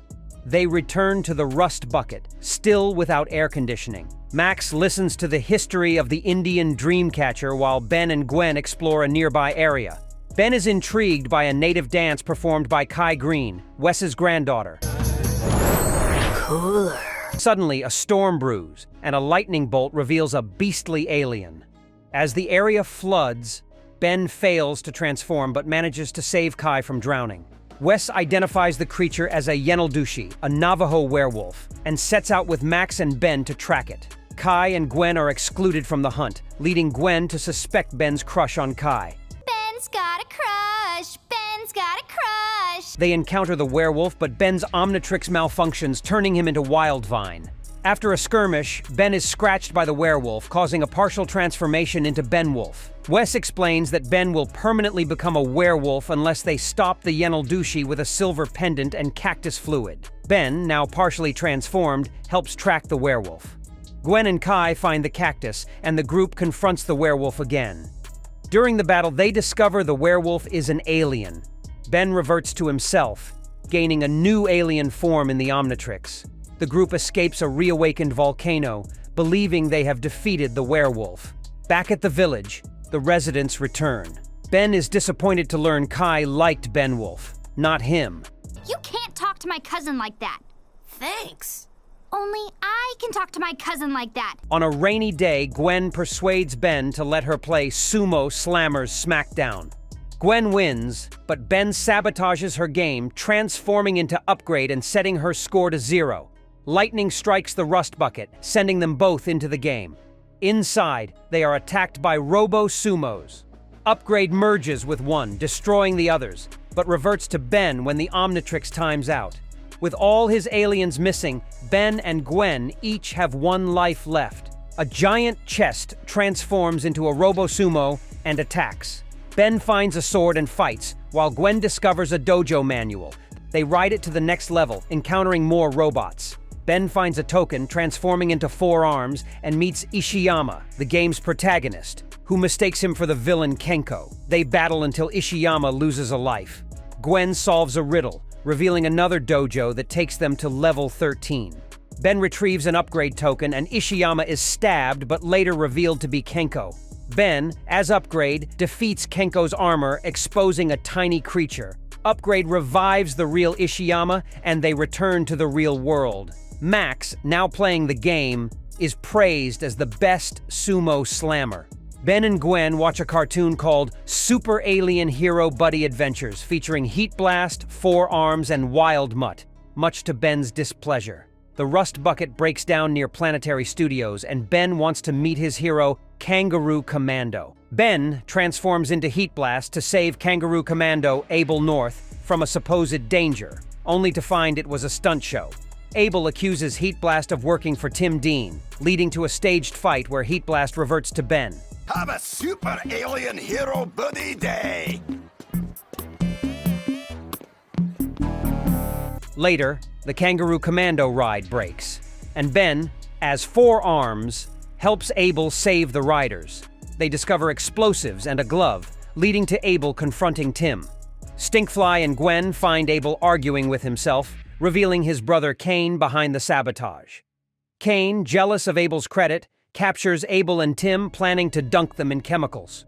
They return to the Rustbucket, still without air conditioning. Max listens to the history of the Indian Dreamcatcher while Ben and Gwen explore a nearby area. Ben is intrigued by a native dance performed by Kai Green, Wes's granddaughter. Cooler. Suddenly, a storm brews, and a lightning bolt reveals a beastly alien. As the area floods, Ben fails to transform but manages to save Kai from drowning. Wes identifies the creature as a Yenaldushi, a Navajo werewolf, and sets out with Max and Ben to track it. Kai and Gwen are excluded from the hunt, leading Gwen to suspect Ben's crush on Kai. Ben's got a crush! Ben's got a crush! They encounter the werewolf, but Ben's Omnitrix malfunctions, turning him into Wildvine. After a skirmish, Ben is scratched by the werewolf, causing a partial transformation into Benwolf. Wes explains that Ben will permanently become a werewolf unless they stop the Yenaldushi with a silver pendant and cactus fluid. Ben, now partially transformed, helps track the werewolf. Gwen and Kai find the cactus, and the group confronts the werewolf again. During the battle, they discover the werewolf is an alien. Ben reverts to himself, gaining a new alien form in the Omnitrix. The group escapes a reawakened volcano, believing they have defeated the werewolf. Back at the village, the residents return. Ben is disappointed to learn Kai liked Benwolf, not him. You can't talk to my cousin like that. Thanks. Only I can talk to my cousin like that. On a rainy day, Gwen persuades Ben to let her play Sumo Slammer's Smackdown. Gwen wins, but Ben sabotages her game, transforming into Upgrade and setting her score to 0. Lightning strikes the Rustbucket, sending them both into the game. Inside, they are attacked by Robo-Sumos. Upgrade merges with one, destroying the others, but reverts to Ben when the Omnitrix times out. With all his aliens missing, Ben and Gwen each have 1 life left. A giant chest transforms into a Robo-Sumo and attacks. Ben finds a sword and fights, while Gwen discovers a dojo manual. They ride it to the next level, encountering more robots. Ben finds a token, transforming into 4 arms, and meets Ishiyama, the game's protagonist, who mistakes him for the villain Kenko. They battle until Ishiyama loses a life. Gwen solves a riddle, revealing another dojo that takes them to level 13. Ben retrieves an upgrade token, and Ishiyama is stabbed but later revealed to be Kenko. Ben, as Upgrade, defeats Kenko's armor, exposing a tiny creature. Upgrade revives the real Ishiyama, and they return to the real world. Max, now playing the game, is praised as the best sumo slammer. Ben and Gwen watch a cartoon called Super Alien Hero Buddy Adventures, featuring Heat Blast, 4 Arms, and Wild Mutt, much to Ben's displeasure. The Rustbucket breaks down near Planetary Studios, and Ben wants to meet his hero, Kangaroo Commando. Ben transforms into Heat Blast to save Kangaroo Commando, Abel North, from a supposed danger, only to find it was a stunt show. Abel accuses Heat Blast of working for Tim Dean, leading to a staged fight where Heat Blast reverts to Ben. Have a super alien hero buddy day! Later, the Kangaroo Commando ride breaks, and Ben, as 4 Arms, helps Abel save the riders. They discover explosives and a glove, leading to Abel confronting Tim. Stinkfly and Gwen find Abel arguing with himself, revealing his brother Kane behind the sabotage. Kane, jealous of Abel's credit, captures Abel and Tim, planning to dunk them in chemicals.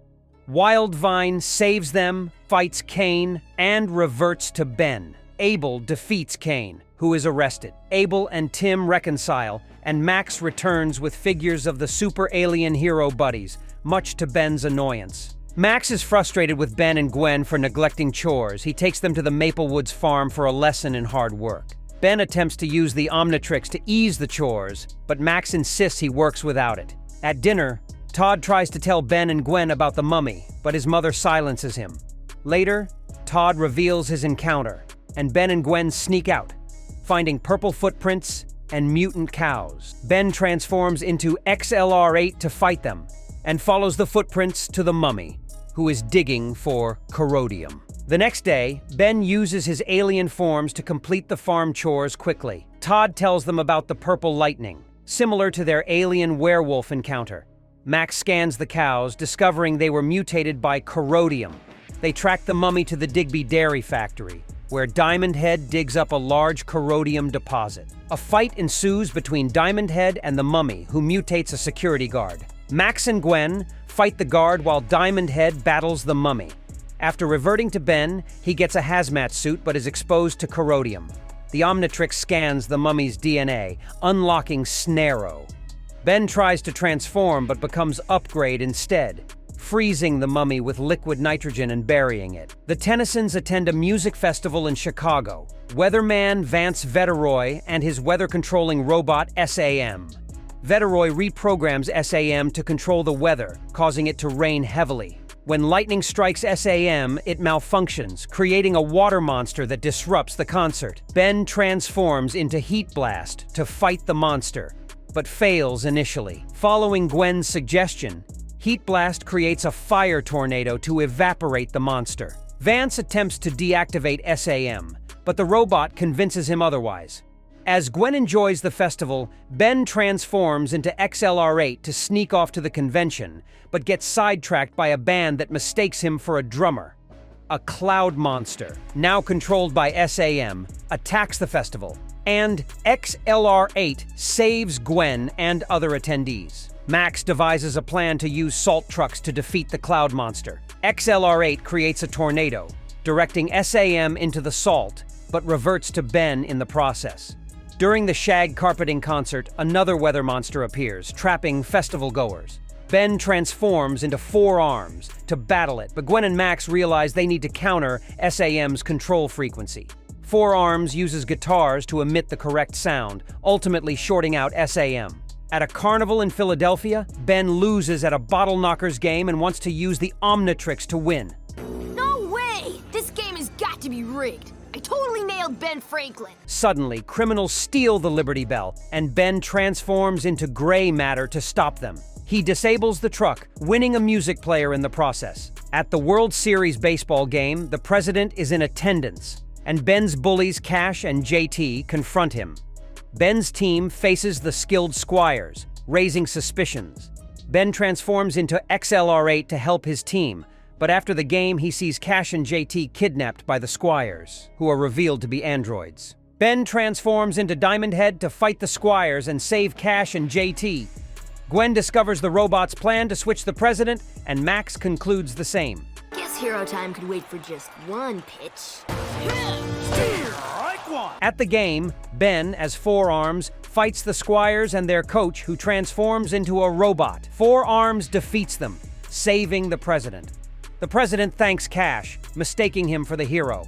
Wildvine saves them, fights Kane, and reverts to Ben. Abel defeats Kane, who is arrested. Abel and Tim reconcile, and Max returns with figures of the super alien hero buddies, much to Ben's annoyance. Max is frustrated with Ben and Gwen for neglecting chores. He takes them to the Maplewoods farm for a lesson in hard work. Ben attempts to use the Omnitrix to ease the chores, but Max insists he works without it. At dinner, Todd tries to tell Ben and Gwen about the mummy, but his mother silences him. Later, Todd reveals his encounter, and Ben and Gwen sneak out, finding purple footprints and mutant cows. Ben transforms into XLR8 to fight them, and follows the footprints to the mummy, who is digging for corrodium. The next day, Ben uses his alien forms to complete the farm chores quickly. Todd tells them about the purple lightning, similar to their alien werewolf encounter. Max scans the cows, discovering they were mutated by corrodium. They track the mummy to the Digby Dairy Factory, where Diamond Head digs up a large corrodium deposit. A fight ensues between Diamond Head and the mummy, who mutates a security guard. Max and Gwen fight the guard while Diamond Head battles the mummy. After reverting to Ben, he gets a hazmat suit but is exposed to corrodium. The Omnitrix scans the mummy's DNA, unlocking Snarrow. Ben tries to transform but becomes Upgrade instead, freezing the mummy with liquid nitrogen and burying it. The Tennysons attend a music festival in Chicago. Weatherman Vance Vetteroy and his weather-controlling robot SAM. Vetteroy reprograms SAM to control the weather, causing it to rain heavily. When lightning strikes SAM, it malfunctions, creating a water monster that disrupts the concert. Ben transforms into Heat Blast to fight the monster, but fails initially. Following Gwen's suggestion, Heat Blast creates a fire tornado to evaporate the monster. Vance attempts to deactivate SAM, but the robot convinces him otherwise. As Gwen enjoys the festival, Ben transforms into XLR8 to sneak off to the convention, but gets sidetracked by a band that mistakes him for a drummer. A cloud monster, now controlled by SAM, attacks the festival, and XLR8 saves Gwen and other attendees. Max devises a plan to use salt trucks to defeat the cloud monster. XLR8 creates a tornado, directing SAM into the salt, but reverts to Ben in the process. During the Shag Carpeting concert, another weather monster appears, trapping festival goers. Ben transforms into 4 arms to battle it, but Gwen and Max realize they need to counter SAM's control frequency. 4 arms uses guitars to emit the correct sound, ultimately shorting out SAM. At a carnival in Philadelphia, Ben loses at a bottle knockers game and wants to use the Omnitrix to win. No way! This game has got to be rigged. I totally nailed Ben Franklin. Suddenly, criminals steal the Liberty Bell, and Ben transforms into gray matter to stop them. He disables the truck, winning a music player in the process. At the World Series baseball game, the president is in attendance, and Ben's bullies Cash and JT confront him. Ben's team faces the skilled Squires, raising suspicions. Ben transforms into XLR8 to help his team, but after the game he sees Cash and JT kidnapped by the Squires, who are revealed to be androids. Ben transforms into Diamond Head to fight the Squires and save Cash and JT. Gwen discovers the robot's plan to switch the president, and Max concludes the same. Guess Hero Time could wait for just one pitch. At the game, Ben, as 4 Arms, fights the Squires and their coach, who transforms into a robot. 4 Arms defeats them, saving the president. The president thanks Cash, mistaking him for the hero.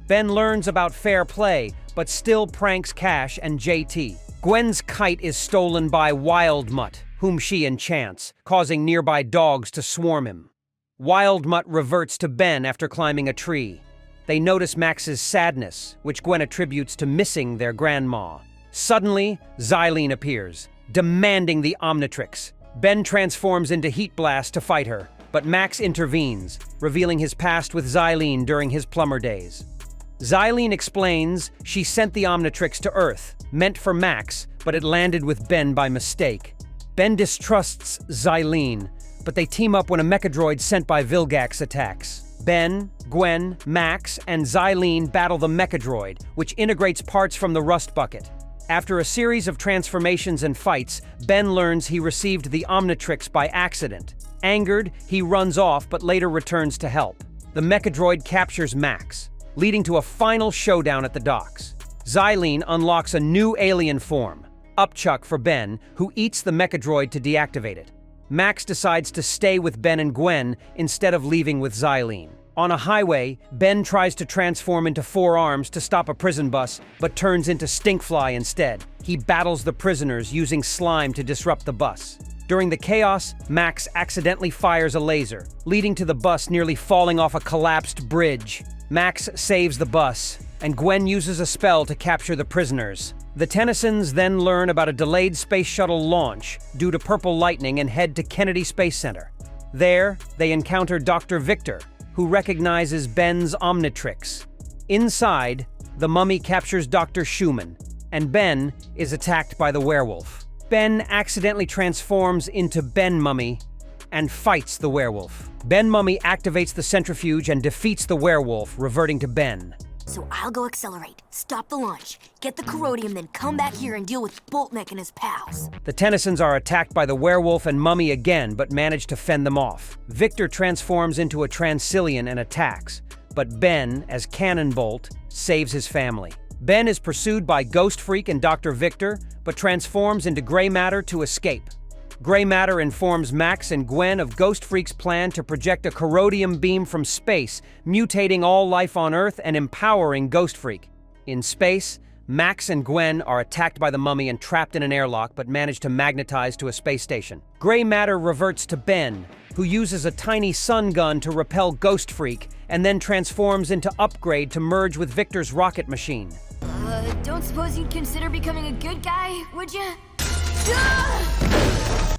Ben learns about fair play, but still pranks Cash and JT. Gwen's kite is stolen by Wild Mutt, whom she enchants, causing nearby dogs to swarm him. Wild Mutt reverts to Ben after climbing a tree. They notice Max's sadness, which Gwen attributes to missing their grandma. Suddenly, Xylene appears, demanding the Omnitrix. Ben transforms into Heat Blast to fight her, but Max intervenes, revealing his past with Xylene during his plumber days. Xylene explains she sent the Omnitrix to Earth, meant for Max, but it landed with Ben by mistake. Ben distrusts Xylene, but they team up when a mechadroid sent by Vilgax attacks. Ben, Gwen, Max, and Xylene battle the mechadroid, which integrates parts from the Rustbucket. After a series of transformations and fights, Ben learns he received the Omnitrix by accident. Angered, he runs off but later returns to help. The mechadroid captures Max, leading to a final showdown at the docks. Xylene unlocks a new alien form, Upchuck for Ben, who eats the mechadroid to deactivate it. Max decides to stay with Ben and Gwen instead of leaving with Xylene. On a highway, Ben tries to transform into 4 Arms to stop a prison bus, but turns into Stinkfly instead. He battles the prisoners using slime to disrupt the bus. During the chaos, Max accidentally fires a laser, leading to the bus nearly falling off a collapsed bridge. Max saves the bus, and Gwen uses a spell to capture the prisoners. The Tennysons then learn about a delayed space shuttle launch due to purple lightning and head to Kennedy Space Center. There, they encounter Dr. Victor, who recognizes Ben's Omnitrix. Inside, the mummy captures Dr. Schumann, and Ben is attacked by the werewolf. Ben accidentally transforms into Ben Mummy and fights the werewolf. Ben Mummy activates the centrifuge and defeats the werewolf, reverting to Ben. So I'll go accelerate, stop the launch, get the corrodium, then come back here and deal with Boltneck and his pals. The Tennysons are attacked by the werewolf and mummy again, but manage to fend them off. Victor transforms into a Transilian and attacks, but Ben, as Cannonbolt, saves his family. Ben is pursued by Ghost Freak and Dr. Victor, but transforms into gray matter to escape. Gray matter informs Max and Gwen of Ghost Freak's plan to project a corrodium beam from space, mutating all life on Earth and empowering Ghost Freak. In space, Max and Gwen are attacked by the mummy and trapped in an airlock, but manage to magnetize to a space station. Gray matter reverts to Ben, who uses a tiny sun gun to repel Ghost Freak, and then transforms into Upgrade to merge with Victor's rocket machine. Don't suppose you'd consider becoming a good guy, would you?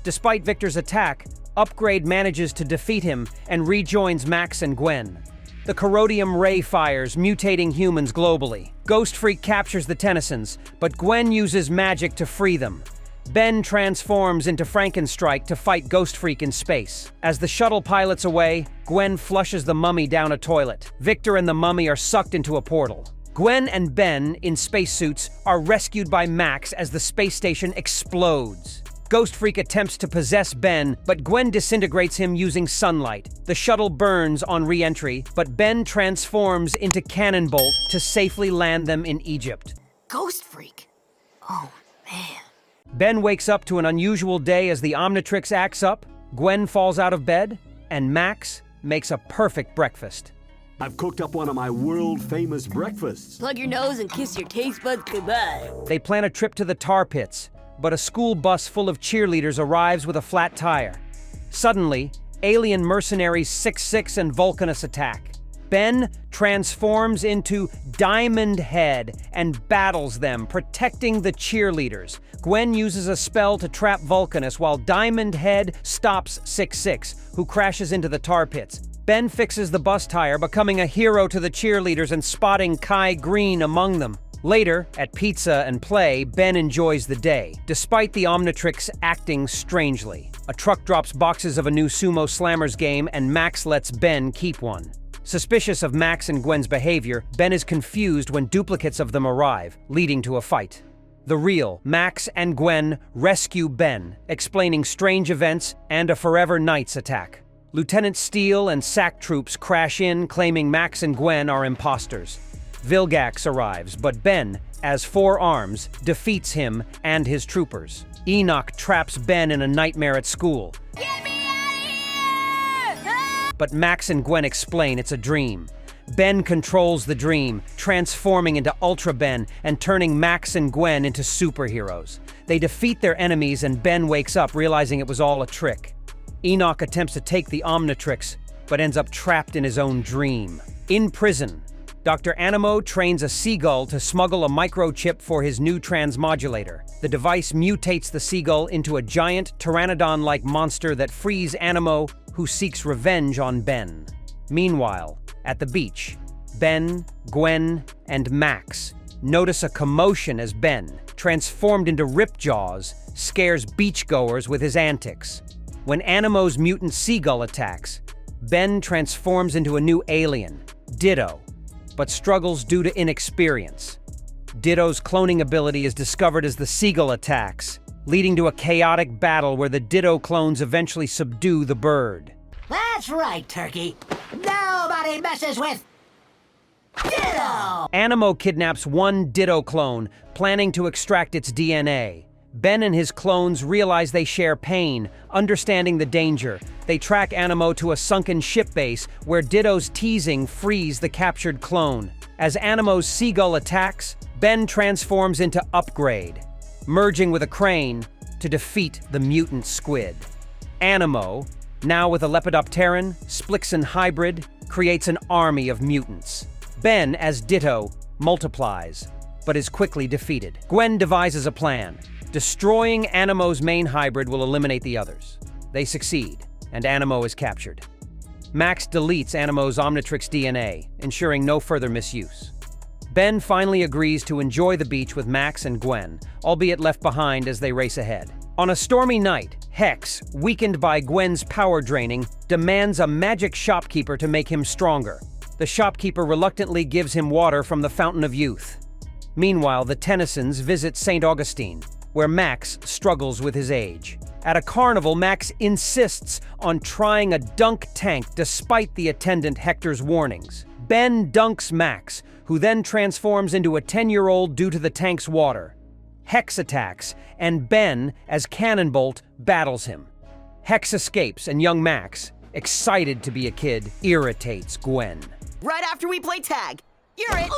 Despite Victor's attack, Upgrade manages to defeat him and rejoins Max and Gwen. The corrodium ray fires, mutating humans globally. Ghost Freak captures the Tennysons, but Gwen uses magic to free them. Ben transforms into Frankenstrike to fight Ghost Freak in space. As the shuttle pilots away, Gwen flushes the mummy down a toilet. Victor and the mummy are sucked into a portal. Gwen and Ben, in spacesuits, are rescued by Max as the space station explodes. Ghost Freak attempts to possess Ben, but Gwen disintegrates him using sunlight. The shuttle burns on re-entry, but Ben transforms into Cannonbolt to safely land them in Egypt. Ghost Freak? Oh, man. Ben wakes up to an unusual day as the Omnitrix acts up, Gwen falls out of bed, and Max makes a perfect breakfast. I've cooked up one of my world-famous breakfasts. Plug your nose and kiss your taste buds goodbye. They plan a trip to the tar pits, but a school bus full of cheerleaders arrives with a flat tire. Suddenly, alien mercenaries 6-6 and Vulcanus attack. Ben transforms into Diamond Head and battles them, protecting the cheerleaders. Gwen uses a spell to trap Vulcanus while Diamond Head stops 6-6, who crashes into the tar pits. Ben fixes the bus tire, becoming a hero to the cheerleaders and spotting Kai Green among them. Later, at pizza and play, Ben enjoys the day, despite the Omnitrix acting strangely. A truck drops boxes of a new Sumo Slammers game, and Max lets Ben keep one. Suspicious of Max and Gwen's behavior, Ben is confused when duplicates of them arrive, leading to a fight. The real Max and Gwen rescue Ben, explaining strange events and a Forever Knights attack. Lieutenant Steele and SAC troops crash in, claiming Max and Gwen are imposters. Vilgax arrives, but Ben, as 4 arms, defeats him and his troopers. Enoch traps Ben in a nightmare at school. Get me out of here! But Max and Gwen explain it's a dream. Ben controls the dream, transforming into Ultra Ben and turning Max and Gwen into superheroes. They defeat their enemies and Ben wakes up, realizing it was all a trick. Enoch attempts to take the Omnitrix, but ends up trapped in his own dream. In prison, Dr. Animo trains a seagull to smuggle a microchip for his new transmodulator. The device mutates the seagull into a giant pteranodon-like monster that frees Animo, who seeks revenge on Ben. Meanwhile, at the beach, Ben, Gwen, and Max notice a commotion as Ben, transformed into Ripjaws, scares beachgoers with his antics. When Animo's mutant seagull attacks, Ben transforms into a new alien, Ditto, but struggles due to inexperience. Ditto's cloning ability is discovered as the seagull attacks, leading to a chaotic battle where the Ditto clones eventually subdue the bird. That's right, Turkey. Nobody messes with Ditto! Animo kidnaps one Ditto clone, planning to extract its DNA. Ben and his clones realize they share pain. Understanding the danger, they track Animo to a sunken ship base where Ditto's teasing frees the captured clone. As Animo's seagull attacks, Ben transforms into Upgrade, merging with a crane to defeat the mutant squid. Animo, now with a Lepidopteran, Splixen hybrid, creates an army of mutants. Ben, as Ditto, multiplies, but is quickly defeated. Gwen devises a plan. Destroying Animo's main hybrid will eliminate the others. They succeed, and Animo is captured. Max deletes Animo's Omnitrix DNA, ensuring no further misuse. Ben finally agrees to enjoy the beach with Max and Gwen, albeit left behind as they race ahead. On a stormy night, Hex, weakened by Gwen's power draining, demands a magic shopkeeper to make him stronger. The shopkeeper reluctantly gives him water from the Fountain of Youth. Meanwhile, the Tennysons visit St. Augustine, where Max struggles with his age. At a carnival, Max insists on trying a dunk tank despite the attendant Hector's warnings. Ben dunks Max, who then transforms into a 10-year-old due to the tank's water. Hex attacks, and Ben, as Cannonbolt, battles him. Hex escapes, and young Max, excited to be a kid, irritates Gwen. Right after we play tag. You're it.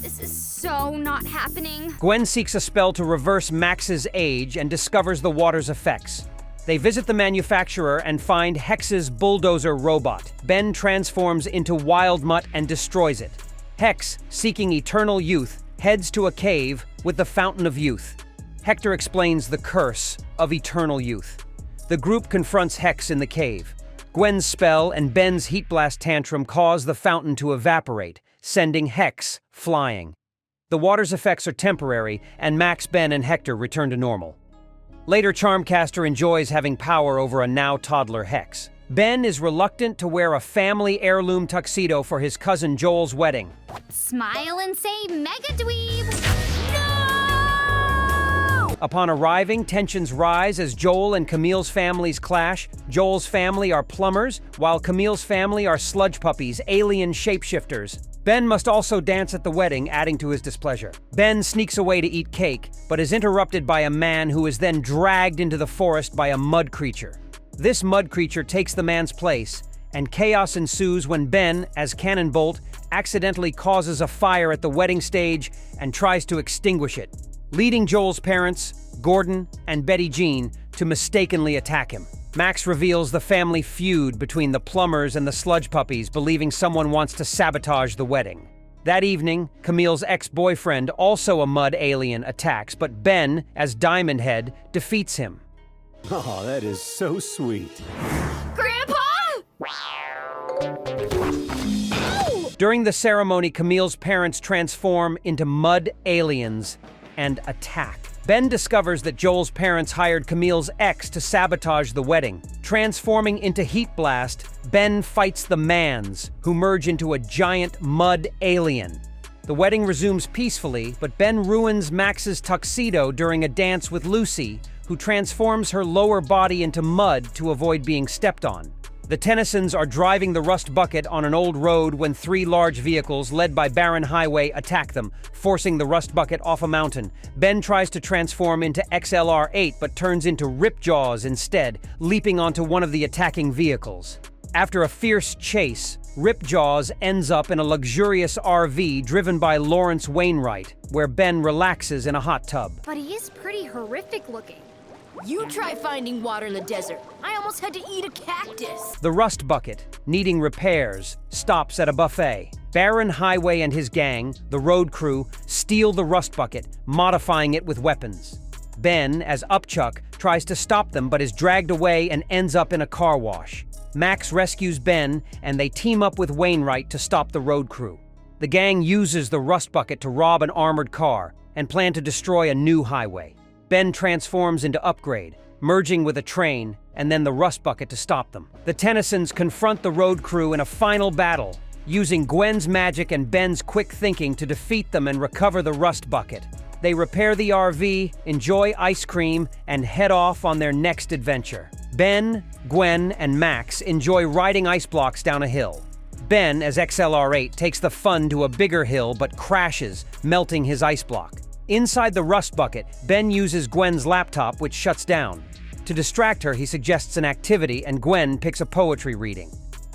This is so not happening. Gwen seeks a spell to reverse Max's age and discovers the water's effects. They visit the manufacturer and find Hex's bulldozer robot. Ben transforms into Wild Mutt and destroys it. Hex, seeking eternal youth, heads to a cave with the Fountain of Youth. Hector explains the curse of eternal youth. The group confronts Hex in the cave. Gwen's spell and Ben's heat blast tantrum cause the fountain to evaporate, sending Hex flying. The water's effects are temporary, and Max, Ben, and Hector return to normal. Later, Charmcaster enjoys having power over a now-toddler Hex. Ben is reluctant to wear a family heirloom tuxedo for his cousin Joel's wedding. Smile and say Mega Dweeb! Upon arriving, tensions rise as Joel and Camille's families clash. Joel's family are plumbers, while Camille's family are sludge puppies, alien shapeshifters. Ben must also dance at the wedding, adding to his displeasure. Ben sneaks away to eat cake, but is interrupted by a man who is then dragged into the forest by a mud creature. This mud creature takes the man's place, and chaos ensues when Ben, as Cannonbolt, accidentally causes a fire at the wedding stage and tries to extinguish it, leading Joel's parents, Gordon and Betty Jean, to mistakenly attack him. Max reveals the family feud between the plumbers and the sludge puppies, believing someone wants to sabotage the wedding. That evening, Camille's ex-boyfriend, also a mud alien, attacks, but Ben, as Diamond Head, defeats him. Oh, that is so sweet. Grandpa! During the ceremony, Camille's parents transform into mud aliens and attack. Ben discovers that Joel's parents hired Camille's ex to sabotage the wedding. Transforming into Heat Blast, Ben fights the Mans, who merge into a giant mud alien. The wedding resumes peacefully, but Ben ruins Max's tuxedo during a dance with Lucy, who transforms her lower body into mud to avoid being stepped on. The Tennysons are driving the Rustbucket on an old road when three large vehicles, led by Barren Highway, attack them, forcing the Rustbucket off a mountain. Ben tries to transform into XLR-8 but turns into Ripjaws instead, leaping onto one of the attacking vehicles. After a fierce chase, Ripjaws ends up in a luxurious RV driven by Lawrence Wainwright, where Ben relaxes in a hot tub. But he is pretty horrific looking. You try finding water in the desert. I almost had to eat a cactus. The Rustbucket, needing repairs, stops at a buffet. Barren Highway and his gang, the road crew, steal the Rustbucket, modifying it with weapons. Ben, as Upchuck, tries to stop them but is dragged away and ends up in a car wash. Max rescues Ben, and they team up with Wainwright to stop the road crew. The gang uses the Rustbucket to rob an armored car and plan to destroy a new highway. Ben transforms into Upgrade, merging with a train, and then the Rustbucket to stop them. The Tennysons confront the road crew in a final battle, using Gwen's magic and Ben's quick thinking to defeat them and recover the Rustbucket. They repair the RV, enjoy ice cream, and head off on their next adventure. Ben, Gwen, and Max enjoy riding ice blocks down a hill. Ben, as XLR-8, takes the fun to a bigger hill but crashes, melting his ice block. Inside the Rustbucket, Ben uses Gwen's laptop, which shuts down. To distract her, he suggests an activity, and Gwen picks a poetry reading.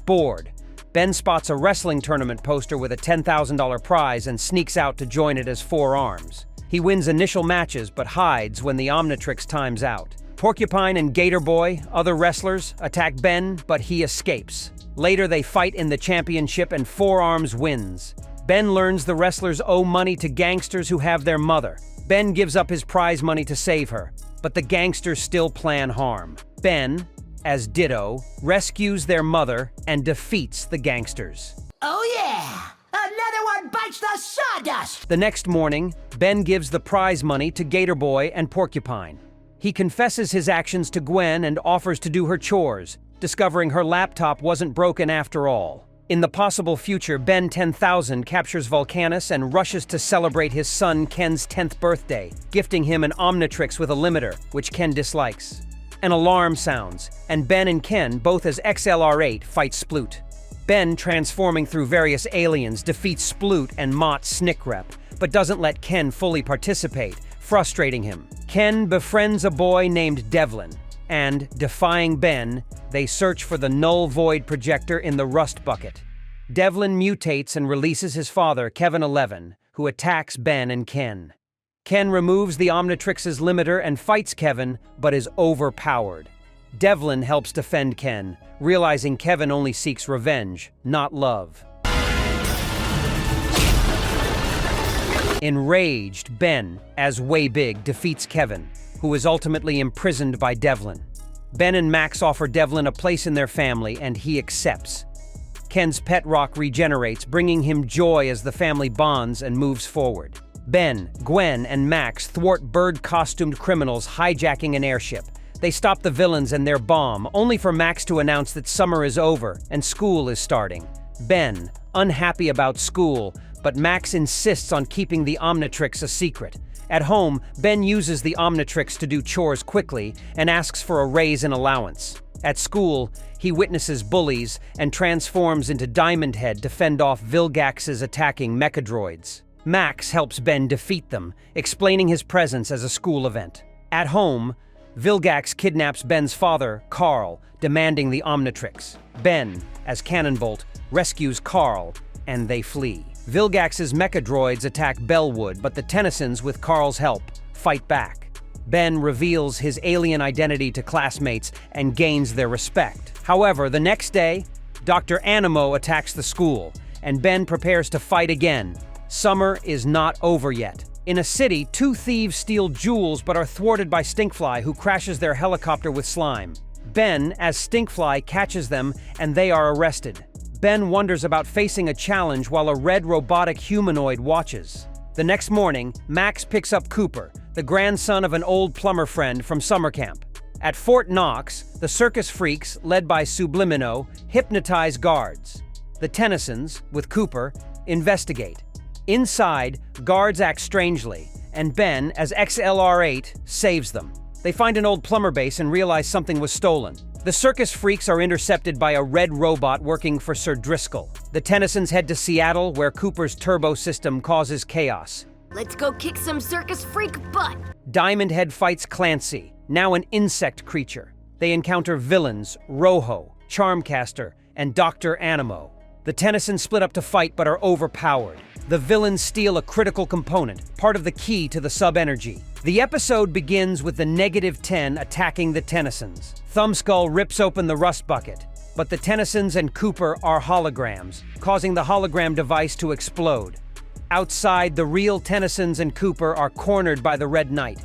Bored, Ben spots a wrestling tournament poster with a $10,000 prize and sneaks out to join it as 4 Arms. He wins initial matches but hides when the Omnitrix times out. Porcupine and Gator Boy, other wrestlers, attack Ben, but he escapes. Later they fight in the championship and Four Arms wins. Ben learns the wrestlers owe money to gangsters who have their mother. Ben gives up his prize money to save her, but the gangsters still plan harm. Ben, as Ditto, rescues their mother and defeats the gangsters. Oh yeah! Another one bites the sawdust! The next morning, Ben gives the prize money to Gator Boy and Porcupine. He confesses his actions to Gwen and offers to do her chores, discovering her laptop wasn't broken after all. In the possible future, Ben 10,000 captures Volcanus and rushes to celebrate his son Ken's 10th birthday, gifting him an Omnitrix with a limiter, which Ken dislikes. An alarm sounds, and Ben and Ken, both as XLR8, fight Sploot. Ben, transforming through various aliens, defeats Sploot and Mott Snickrep, but doesn't let Ken fully participate, frustrating him. Ken befriends a boy named Devlin, and, defying Ben, they search for the null void projector in the Rustbucket. Devlin mutates and releases his father, Kevin 11, who attacks Ben and Ken. Ken removes the Omnitrix's limiter and fights Kevin, but is overpowered. Devlin helps defend Ken, realizing Kevin only seeks revenge, not love. Enraged, Ben, as Way Big, defeats Kevin, who is ultimately imprisoned by Devlin. Ben and Max offer Devlin a place in their family, and he accepts. Ken's pet rock regenerates, bringing him joy as the family bonds and moves forward. Ben, Gwen, and Max thwart bird-costumed criminals hijacking an airship. They stop the villains and their bomb, only for Max to announce that summer is over and school is starting. Ben, unhappy about school, but Max insists on keeping the Omnitrix a secret. At home, Ben uses the Omnitrix to do chores quickly and asks for a raise in allowance. At school, he witnesses bullies and transforms into Diamond Head to fend off Vilgax's attacking mechadroids. Max helps Ben defeat them, explaining his presence as a school event. At home, Vilgax kidnaps Ben's father, Carl, demanding the Omnitrix. Ben, as Cannonbolt, rescues Carl, and they flee. Vilgax's mechadroids attack Bellwood, but the Tennysons, with Carl's help, fight back. Ben reveals his alien identity to classmates and gains their respect. However, the next day, Dr. Animo attacks the school, and Ben prepares to fight again. Summer is not over yet. In a city, two thieves steal jewels but are thwarted by Stinkfly, who crashes their helicopter with slime. Ben, as Stinkfly, catches them, and they are arrested. Ben wonders about facing a challenge while a red robotic humanoid watches. The next morning, Max picks up Cooper, the grandson of an old plumber friend from summer camp. At Fort Knox, the circus freaks, led by Sublimino, hypnotize guards. The Tennysons, with Cooper, investigate. Inside, guards act strangely, and Ben, as XLR8, saves them. They find an old plumber base and realize something was stolen. The circus freaks are intercepted by a red robot working for Sir Driscoll. The Tennysons head to Seattle, where Cooper's turbo system causes chaos. Let's go kick some circus freak butt! Diamond Head fights Clancy, now an insect creature. They encounter villains, Rojo, Charmcaster, and Dr. Animo. The Tennysons split up to fight but are overpowered. The villains steal a critical component, part of the key to the sub-energy. The episode begins with the -10 attacking the Tennysons. Thumbskull rips open the Rustbucket, but the Tennysons and Cooper are holograms, causing the hologram device to explode. Outside, the real Tennysons and Cooper are cornered by the Red Knight.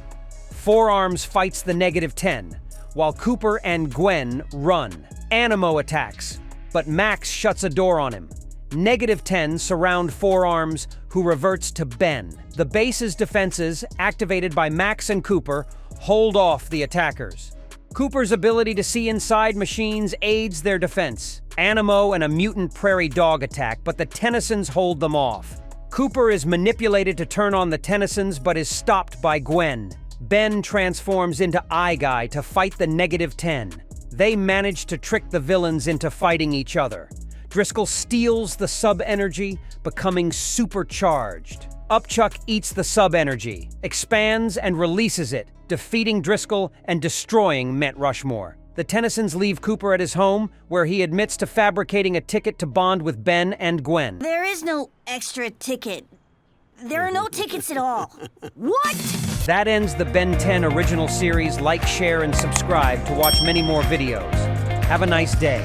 Four Arms fights the -10, while Cooper and Gwen run. Animo attacks, but Max shuts a door on him. -10 surround Four Arms, who reverts to Ben. The base's defenses, activated by Max and Cooper, hold off the attackers. Cooper's ability to see inside machines aids their defense. Animo and a mutant prairie dog attack, but the Tennysons hold them off. Cooper is manipulated to turn on the Tennysons, but is stopped by Gwen. Ben transforms into Eye Guy to fight the -10. They manage to trick the villains into fighting each other. Driscoll steals the sub-energy, becoming supercharged. Upchuck eats the sub-energy, expands and releases it, defeating Driscoll and destroying Mount Rushmore. The Tennysons leave Cooper at his home, where he admits to fabricating a ticket to bond with Ben and Gwen. There is no extra ticket. there are no tickets at all. What? That ends the Ben 10 original series. Like, share, and subscribe to watch many more videos. Have a nice day.